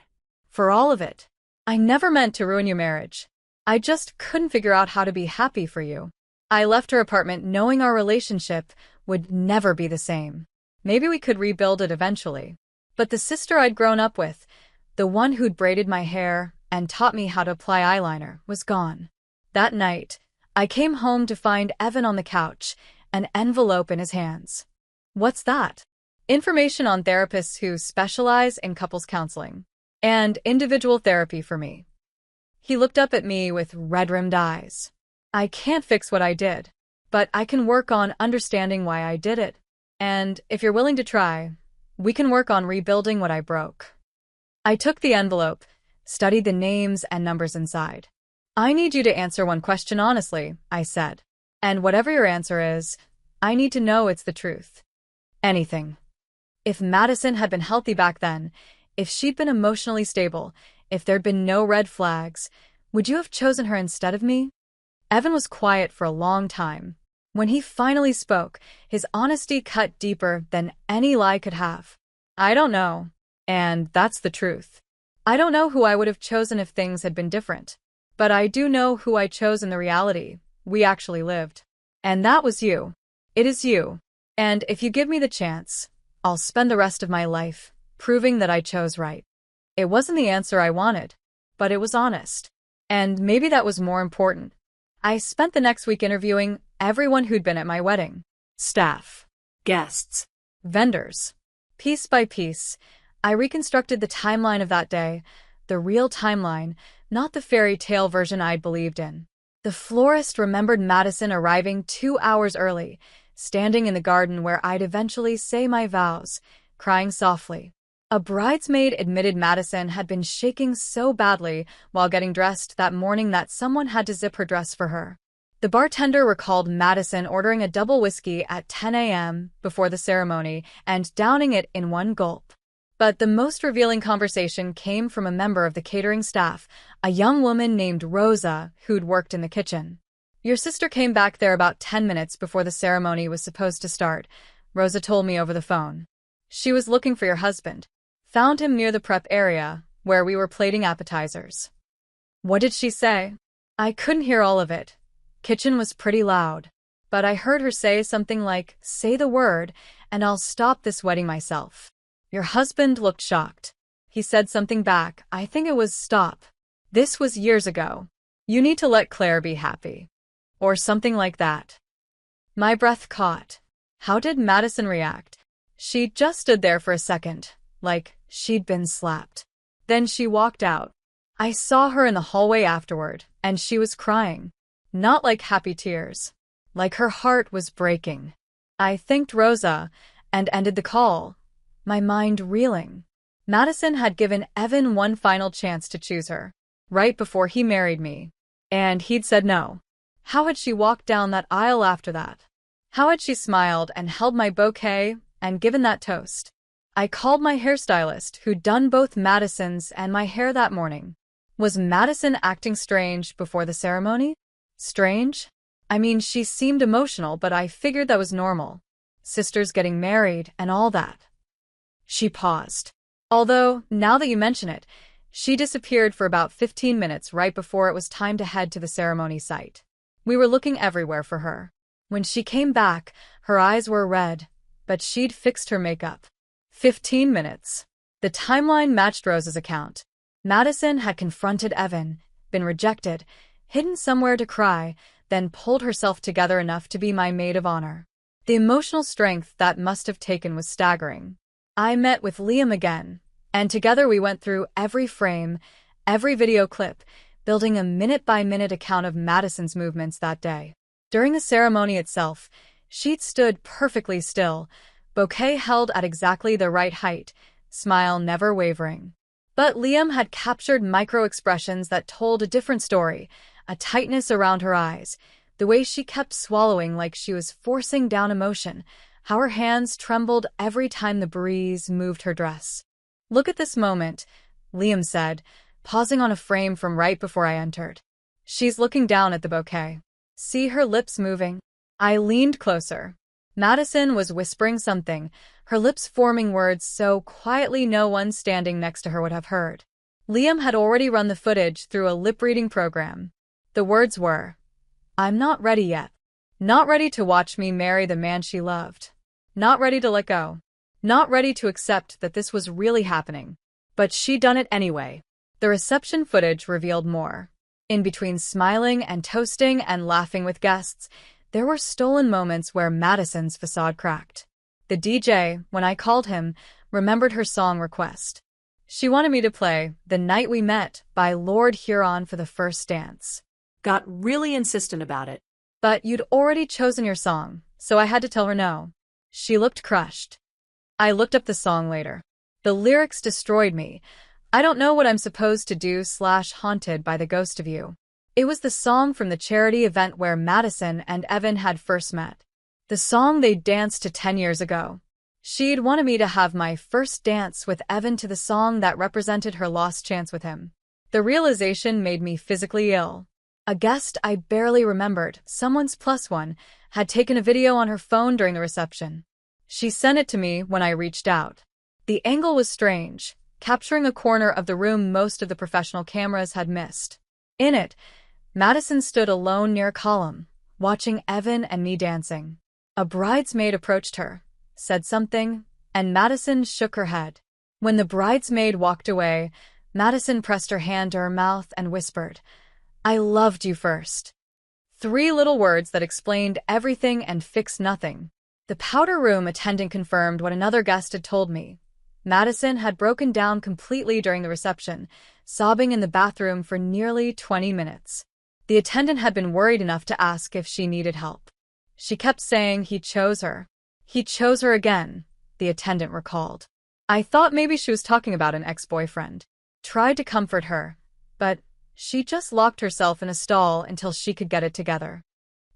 For all of it. I never meant to ruin your marriage. I just couldn't figure out how to be happy for you. I left her apartment knowing our relationship would never be the same. Maybe we could rebuild it eventually. But the sister I'd grown up with, the one who'd braided my hair and taught me how to apply eyeliner, was gone. That night, I came home to find Evan on the couch, an envelope in his hands. What's that? Information on therapists who specialize in couples counseling and individual therapy for me. He looked up at me with red-rimmed eyes. I can't fix what I did, but I can work on understanding why I did it. And if you're willing to try, we can work on rebuilding what I broke. I took the envelope, studied the names and numbers inside. I need you to answer one question honestly, I said. And whatever your answer is, I need to know it's the truth. Anything. If Madison had been healthy back then, if she'd been emotionally stable, if there'd been no red flags, would you have chosen her instead of me? Evan was quiet for a long time. When he finally spoke, his honesty cut deeper than any lie could have. I don't know. And that's the truth. I don't know who I would have chosen if things had been different. But I do know who I chose in the reality we actually lived. And that was you. It is you. And if you give me the chance, I'll spend the rest of my life proving that I chose right. It wasn't the answer I wanted, but it was honest. And maybe that was more important. I spent the next week interviewing everyone who'd been at my wedding. Staff, Guests. vendors. Piece by piece, I reconstructed the timeline of that day, the real timeline, not the fairy tale version I'd believed in. The florist remembered Madison arriving 2 hours early, standing in the garden where I'd eventually say my vows, crying softly. A bridesmaid admitted Madison had been shaking so badly while getting dressed that morning that someone had to zip her dress for her. The bartender recalled Madison ordering a double whiskey at 10 a.m. before the ceremony and downing it in one gulp. But the most revealing conversation came from a member of the catering staff, a young woman named Rosa who'd worked in the kitchen. Your sister came back there about 10 minutes before the ceremony was supposed to start, Rosa told me over the phone. She was looking for your husband. Found him near the prep area, where we were plating appetizers. What did she say? I couldn't hear all of it. Kitchen was pretty loud. But I heard her say something like, say the word, and I'll stop this wedding myself. Your husband looked shocked. He said something back, I think it was stop. This was years ago. You need to let Claire be happy. Or something like that. My breath caught. How did Madison react? She just stood there for a second, like she'd been slapped. Then she walked out. I saw her in the hallway afterward, and she was crying. Not like happy tears. Like her heart was breaking. I thanked Rosa and ended the call, my mind reeling. Madison had given Evan one final chance to choose her, right before he married me. And he'd said no. How had she walked down that aisle after that? How had she smiled and held my bouquet and given that toast? I called my hairstylist, who'd done both Madison's and my hair that morning. Was Madison acting strange before the ceremony? Strange? I mean, she seemed emotional, but I figured that was normal. Sisters getting married and all that. She paused. Although, now that you mention it, she disappeared for about 15 minutes right before it was time to head to the ceremony site. We were looking everywhere for her. When she came back, her eyes were red, but she'd fixed her makeup. 15 minutes. The timeline matched Rose's account. Madison had confronted Evan, been rejected, hidden somewhere to cry, then pulled herself together enough to be my maid of honor. The emotional strength that must have taken was staggering. I met with Liam again, and together we went through every frame, every video clip, building a minute-by-minute account of Madison's movements that day. During the ceremony itself, she'd stood perfectly still, bouquet held at exactly the right height, smile never wavering. But Liam had captured micro-expressions that told a different story, a tightness around her eyes, the way she kept swallowing like she was forcing down emotion, how her hands trembled every time the breeze moved her dress. "Look at this moment," Liam said, pausing on a frame from right before I entered. "She's looking down at the bouquet. See her lips moving?" I leaned closer. Madison was whispering something, her lips forming words so quietly no one standing next to her would have heard. Liam had already run the footage through a lip-reading program. The words were, "I'm not ready yet. Not ready to watch me marry the man she loved. Not ready to let go. Not ready to accept that this was really happening." But she'd done it anyway. The reception footage revealed more. In between smiling and toasting and laughing with guests, there were stolen moments where Madison's facade cracked. The DJ, when I called him, remembered her song request. She wanted me to play "The Night We Met" by Lord Huron for the first dance. Got really insistent about it. But you'd already chosen your song, so I had to tell her no. She looked crushed. I looked up the song later. The lyrics destroyed me. "I don't know what I'm supposed to do / haunted by the ghost of you." It was the song from the charity event where Madison and Evan had first met. The song they'd danced to 10 years ago. She'd wanted me to have my first dance with Evan to the song that represented her lost chance with him. The realization made me physically ill. A guest I barely remembered, someone's +1, had taken a video on her phone during the reception. She sent it to me when I reached out. The angle was strange, capturing a corner of the room most of the professional cameras had missed. In it, Madison stood alone near a column, watching Evan and me dancing. A bridesmaid approached her, said something, and Madison shook her head. When the bridesmaid walked away, Madison pressed her hand to her mouth and whispered, "I loved you first." 3 little words that explained everything and fixed nothing. The powder room attendant confirmed what another guest had told me. Madison had broken down completely during the reception, sobbing in the bathroom for nearly 20 minutes. The attendant had been worried enough to ask if she needed help. She kept saying he chose her. He chose her again, the attendant recalled. I thought maybe she was talking about an ex-boyfriend. Tried to comfort her, but she just locked herself in a stall until she could get it together.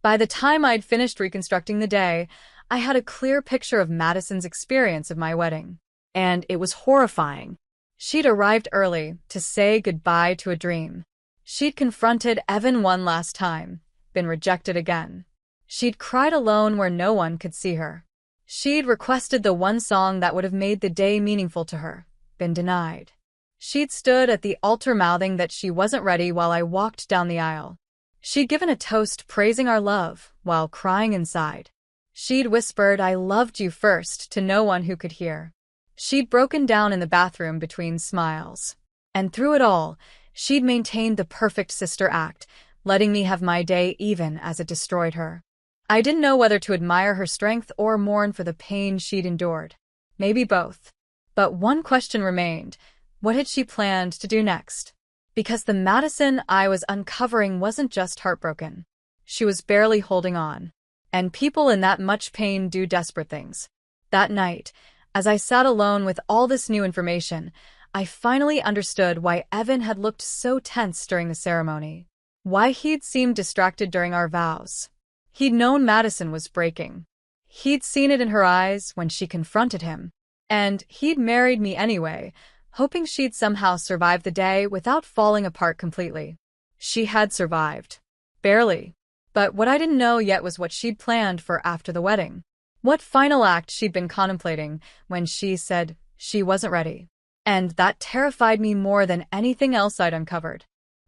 By the time I'd finished reconstructing the day, I had a clear picture of Madison's experience of my wedding. And it was horrifying. She'd arrived early to say goodbye to a dream. She'd confronted Evan one last time, been rejected again. She'd cried alone where no one could see her. She'd requested the one song that would have made the day meaningful to her, been denied. She'd stood at the altar mouthing that she wasn't ready while I walked down the aisle. She'd given a toast praising our love while crying inside. She'd whispered, "I loved you first," to no one who could hear. She'd broken down in the bathroom between smiles. And through it all, she'd maintained the perfect sister act, letting me have my day even as it destroyed her. I didn't know whether to admire her strength or mourn for the pain she'd endured. Maybe both. But one question remained. What had she planned to do next? Because the Madison I was uncovering wasn't just heartbroken. She was barely holding on. And people in that much pain do desperate things. That night, as I sat alone with all this new information, I finally understood why Evan had looked so tense during the ceremony. Why he'd seemed distracted during our vows. He'd known Madison was breaking. He'd seen it in her eyes when she confronted him. And he'd married me anyway, hoping she'd somehow survive the day without falling apart completely. She had survived. Barely. But what I didn't know yet was what she'd planned for after the wedding. What final act she'd been contemplating when she said she wasn't ready. And that terrified me more than anything else I'd uncovered.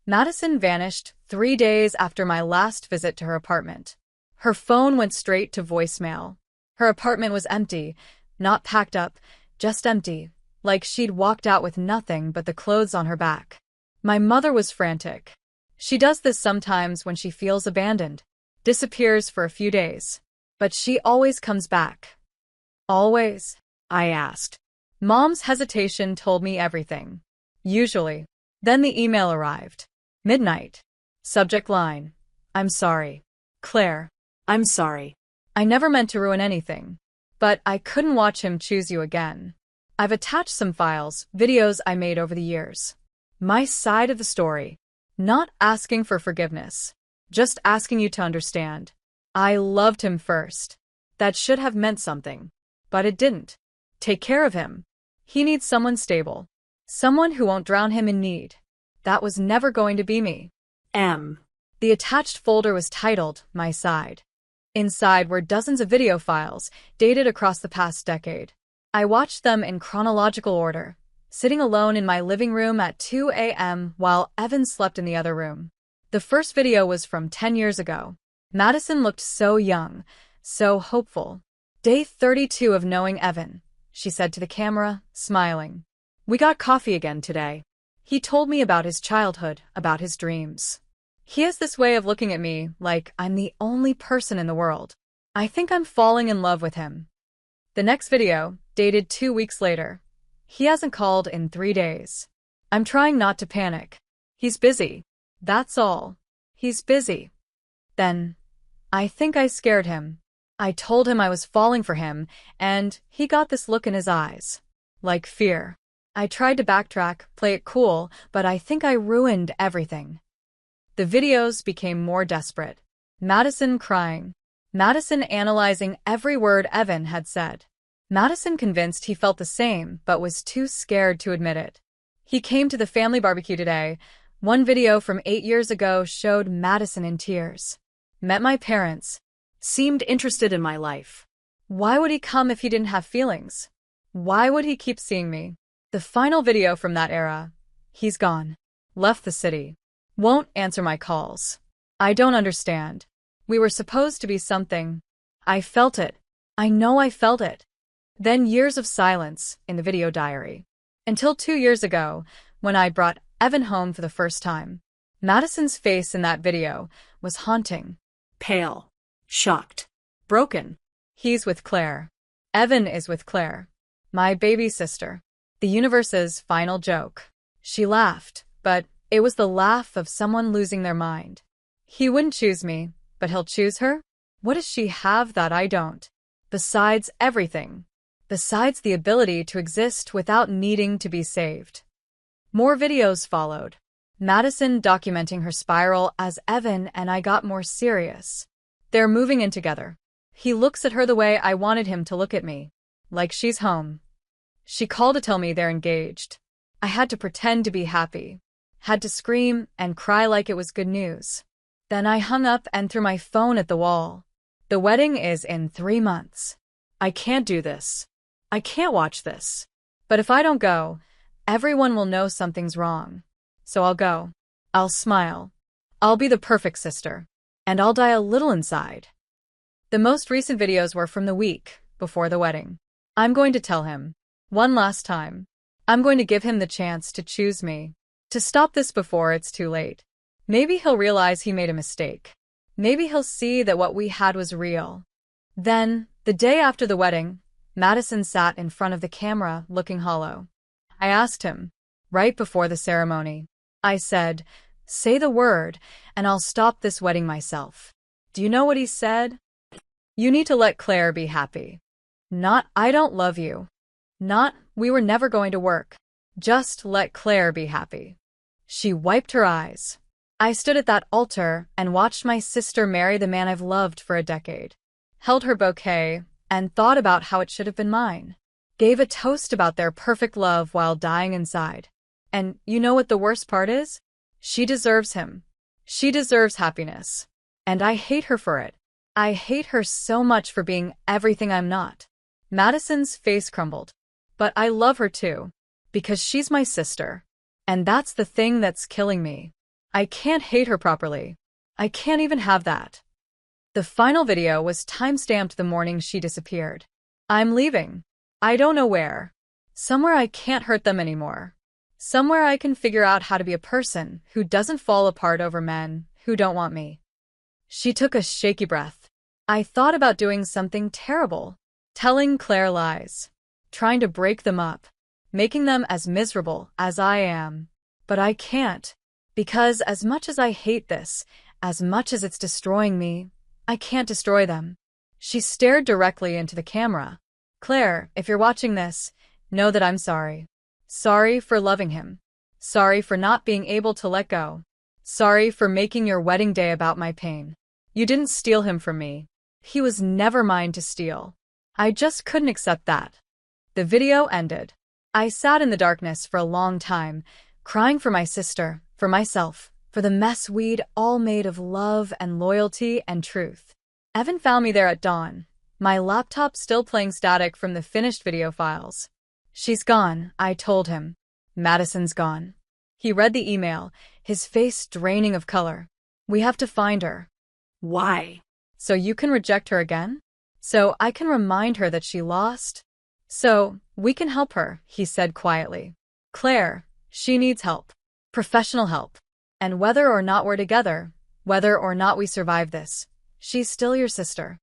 Madison vanished 3 days after my last visit to her apartment. Her phone went straight to voicemail. Her apartment was empty, not packed up, just empty, like she'd walked out with nothing but the clothes on her back. My mother was frantic. She does this sometimes when she feels abandoned, disappears for a few days. But she always comes back. Always? I asked. Mom's hesitation told me everything. Usually. Then the email arrived. Midnight. Subject line: I'm sorry. Claire. I'm sorry. I never meant to ruin anything. But I couldn't watch him choose you again. I've attached some files, videos I made over the years. My side of the story. Not asking for forgiveness. Just asking you to understand. I loved him first. That should have meant something. But it didn't. Take care of him. He needs someone stable. Someone who won't drown him in need. That was never going to be me. The attached folder was titled My Side. Inside were dozens of video files, dated across the past decade. I watched them in chronological order, sitting alone in my living room at 2 a.m. while Evan slept in the other room. The first video was from 10 years ago. Madison looked so young, so hopeful. Day 32 of knowing Evan, she said to the camera, smiling. We got coffee again today. He told me about his childhood, about his dreams. He has this way of looking at me like I'm the only person in the world. I think I'm falling in love with him. The next video, dated 2 weeks later. He hasn't called in 3 days. I'm trying not to panic. He's busy. That's all. He's busy. Then, I think I scared him. I told him I was falling for him, and he got this look in his eyes. Like fear. I tried to backtrack, play it cool, but I think I ruined everything. The videos became more desperate. Madison crying. Madison analyzing every word Evan had said. Madison convinced he felt the same, but was too scared to admit it. He came to the family barbecue today. One video from 8 years ago showed Madison in tears. Met my parents. Seemed interested in my life. Why would he come if he didn't have feelings? Why would he keep seeing me? The final video from that era. He's gone. Left the city. Won't answer my calls. I don't understand. We were supposed to be something. I felt it. I know I felt it. Then years of silence in the video diary. Until 2 years ago, when I brought Evan home for the first time. Madison's face in that video was haunting. Pale. Shocked. Broken. He's with Claire. Evan is with Claire. My baby sister. The universe's final joke. She laughed, but it was the laugh of someone losing their mind. He wouldn't choose me, but he'll choose her? What does she have that I don't? Besides everything. Besides the ability to exist without needing to be saved. More videos followed. Madison documenting her spiral as Evan and I got more serious. They're moving in together. He looks at her the way I wanted him to look at me. Like she's home. She called to tell me they're engaged. I had to pretend to be happy. Had to scream and cry like it was good news. Then I hung up and threw my phone at the wall. The wedding is in 3 months. I can't do this. I can't watch this. But if I don't go, everyone will know something's wrong. So I'll go. I'll smile. I'll be the perfect sister. And I'll die a little inside. The most recent videos were from the week before the wedding. I'm going to tell him. One last time. I'm going to give him the chance to choose me. To stop this before it's too late. Maybe he'll realize he made a mistake. Maybe he'll see that what we had was real. Then, the day after the wedding, Madison sat in front of the camera looking hollow. I asked him, right before the ceremony. I said, say the word, and I'll stop this wedding myself. Do you know what he said? You need to let Claire be happy. Not, I don't love you. Not, we were never going to work. Just let Claire be happy. She wiped her eyes. I stood at that altar and watched my sister marry the man I've loved for a decade. Held her bouquet and thought about how it should have been mine. Gave a toast about their perfect love while dying inside. And you know what the worst part is? She deserves him. She deserves happiness. And I hate her for it. I hate her so much for being everything I'm not. Madison's face crumbled. But I love her too. Because she's my sister. And that's the thing that's killing me. I can't hate her properly. I can't even have that. The final video was timestamped the morning she disappeared. I'm leaving. I don't know where. Somewhere I can't hurt them anymore. Somewhere I can figure out how to be a person who doesn't fall apart over men who don't want me. She took a shaky breath. I thought about doing something terrible. Telling Claire lies. Trying to break them up. Making them as miserable as I am. But I can't. Because as much as I hate this, as much as it's destroying me, I can't destroy them. She stared directly into the camera. Claire, if you're watching this, know that I'm sorry. Sorry for loving him. Sorry for not being able to let go. Sorry for making your wedding day about my pain. You didn't steal him from me. He was never mine to steal. I just couldn't accept that. The video ended. I sat in the darkness for a long time, crying for my sister, for myself, for the mess we'd all made of love and loyalty and truth. Evan found me there at dawn, my laptop still playing static from the finished video files. She's gone, I told him. Madison's gone. He read the email, his face draining of color. We have to find her. Why? So you can reject her again? So I can remind her that she lost? So we can help her, he said quietly. Claire, she needs help. Professional help. And whether or not we're together, whether or not we survive this, she's still your sister.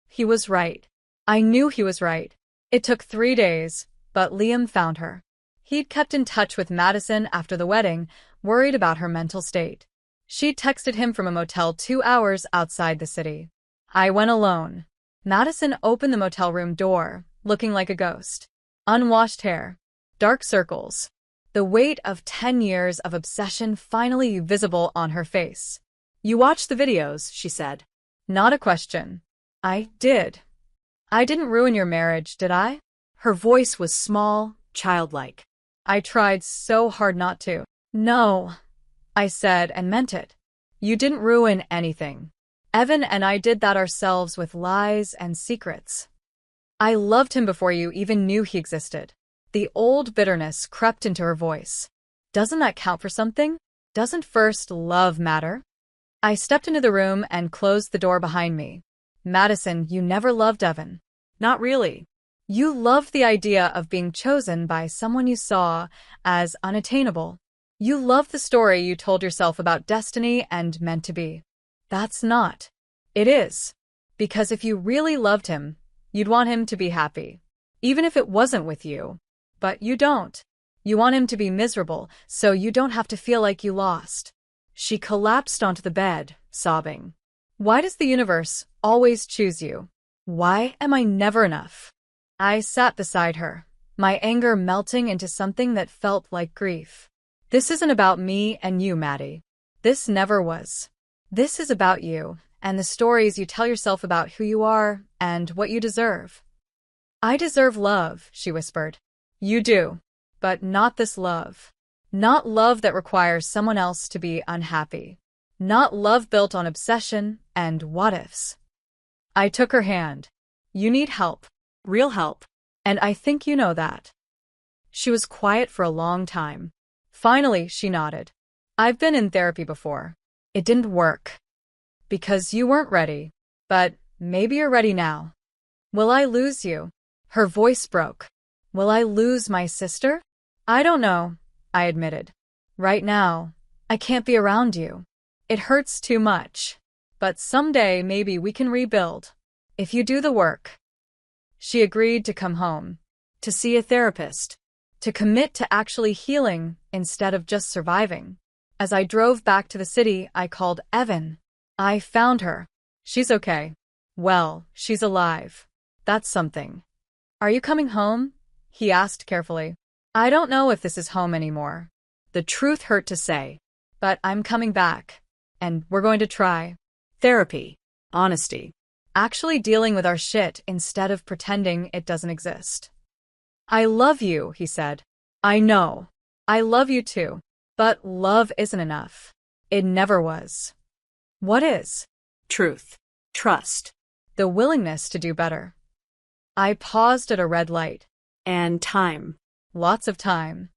He was right. I knew he was right. It took 3 days, but Liam found her. He'd kept in touch with Madison after the wedding, worried about her mental state. She'd texted him from a motel 2 hours outside the city. I went alone. Madison opened the motel room door, looking like a ghost. Unwashed hair. Dark circles. The weight of 10 years of obsession finally visible on her face. You watched the videos, she said. Not a question. I did. I didn't ruin your marriage, did I? Her voice was small, childlike. I tried so hard not to. No, I said and meant it. You didn't ruin anything. Evan and I did that ourselves with lies and secrets. I loved him before you even knew he existed. The old bitterness crept into her voice. Doesn't that count for something? Doesn't first love matter? I stepped into the room and closed the door behind me. Madison, you never loved Evan. Not really. You loved the idea of being chosen by someone you saw as unattainable. You loved the story you told yourself about destiny and meant to be. That's not. It is. Because if you really loved him, you'd want him to be happy. Even if it wasn't with you. But you don't. You want him to be miserable, so you don't have to feel like you lost. She collapsed onto the bed, sobbing. Why does the universe always choose you? Why am I never enough? I sat beside her, my anger melting into something that felt like grief. This isn't about me and you, Maddie. This never was. This is about you, and the stories you tell yourself about who you are and what you deserve. I deserve love, she whispered. You do. But not this love. Not love that requires someone else to be unhappy. Not love built on obsession and what-ifs. I took her hand. You need help. Real help. And I think you know that. She was quiet for a long time. Finally, she nodded. I've been in therapy before. It didn't work. Because you weren't ready. But maybe you're ready now. Will I lose you? Her voice broke. Will I lose my sister? I don't know, I admitted. Right now, I can't be around you. It hurts too much. But someday maybe we can rebuild. If you do the work. She agreed to come home. To see a therapist. To commit to actually healing instead of just surviving. As I drove back to the city, I called Evan. I found her. She's okay. Well, she's alive. That's something. Are you coming home? He asked carefully. I don't know if this is home anymore. The truth hurt to say. But I'm coming back. And we're going to try. Therapy. Honesty. Actually dealing with our shit instead of pretending it doesn't exist. I love you, he said. I know. I love you too. But love isn't enough. It never was. What is? truth, trust, the willingness to do better. I paused at a red light. and time. Lots of time.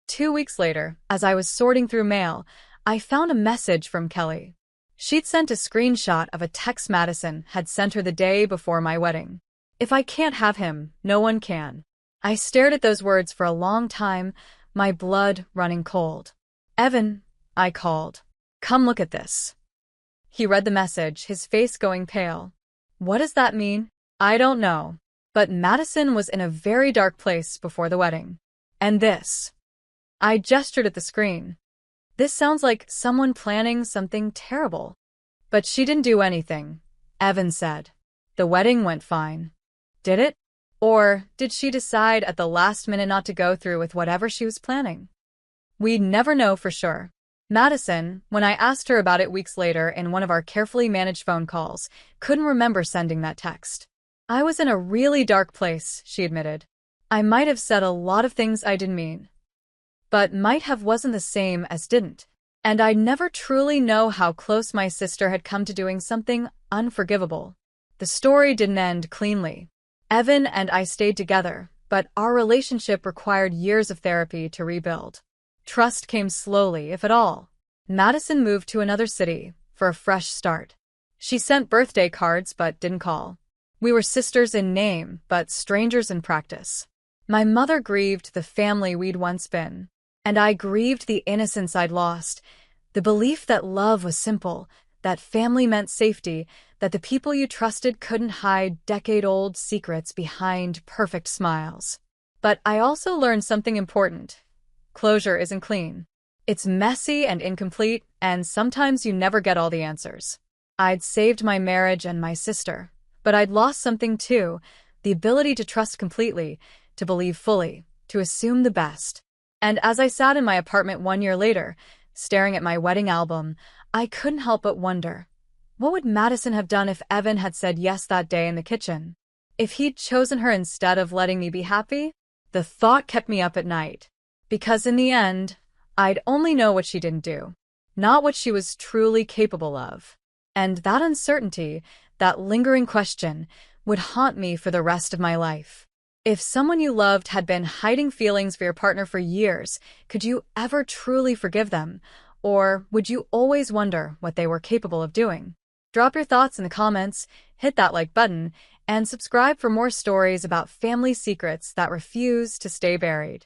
2 weeks later, as I was sorting through mail, I found a message from Kelly. She'd sent a screenshot of a text Madison had sent her the day before my wedding. "If I can't have him, no one can." I stared at those words for a long time, my blood running cold. "Evan," I called. "Come look at this." He read the message, his face going pale. "What does that mean?" "I don't know. But Madison was in a very dark place before the wedding. And this." I gestured at the screen. "This sounds like someone planning something terrible." "But she didn't do anything," Evan said. "The wedding went fine." Did it? Or did she decide at the last minute not to go through with whatever she was planning? We'd never know for sure. Madison, when I asked her about it weeks later in one of our carefully managed phone calls, couldn't remember sending that text. "I was in a really dark place," she admitted. "I might have said a lot of things I didn't mean." But might have wasn't the same as didn't. And I'd never truly know how close my sister had come to doing something unforgivable. The story didn't end cleanly. Evan and I stayed together, but our relationship required years of therapy to rebuild. Trust came slowly, if at all. Madison moved to another city for a fresh start. She sent birthday cards but didn't call. We were sisters in name, but strangers in practice. My mother grieved the family we'd once been, and I grieved the innocence I'd lost, the belief that love was simple, that family meant safety, that the people you trusted couldn't hide decade-old secrets behind perfect smiles. But I also learned something important. Closure isn't clean. It's messy and incomplete, and sometimes you never get all the answers. I'd saved my marriage and my sister, but I'd lost something too, the ability to trust completely, to believe fully, to assume the best. And as I sat in my apartment 1 year later, staring at my wedding album, I couldn't help but wonder, what would Madison have done if Evan had said yes that day in the kitchen? If he'd chosen her instead of letting me be happy? The thought kept me up at night. Because in the end, I'd only know what she didn't do, not what she was truly capable of. And that uncertainty, that lingering question, would haunt me for the rest of my life. If someone you loved had been hiding feelings for your partner for years, could you ever truly forgive them? Or would you always wonder what they were capable of doing? Drop your thoughts in the comments, hit that like button, and subscribe for more stories about family secrets that refuse to stay buried.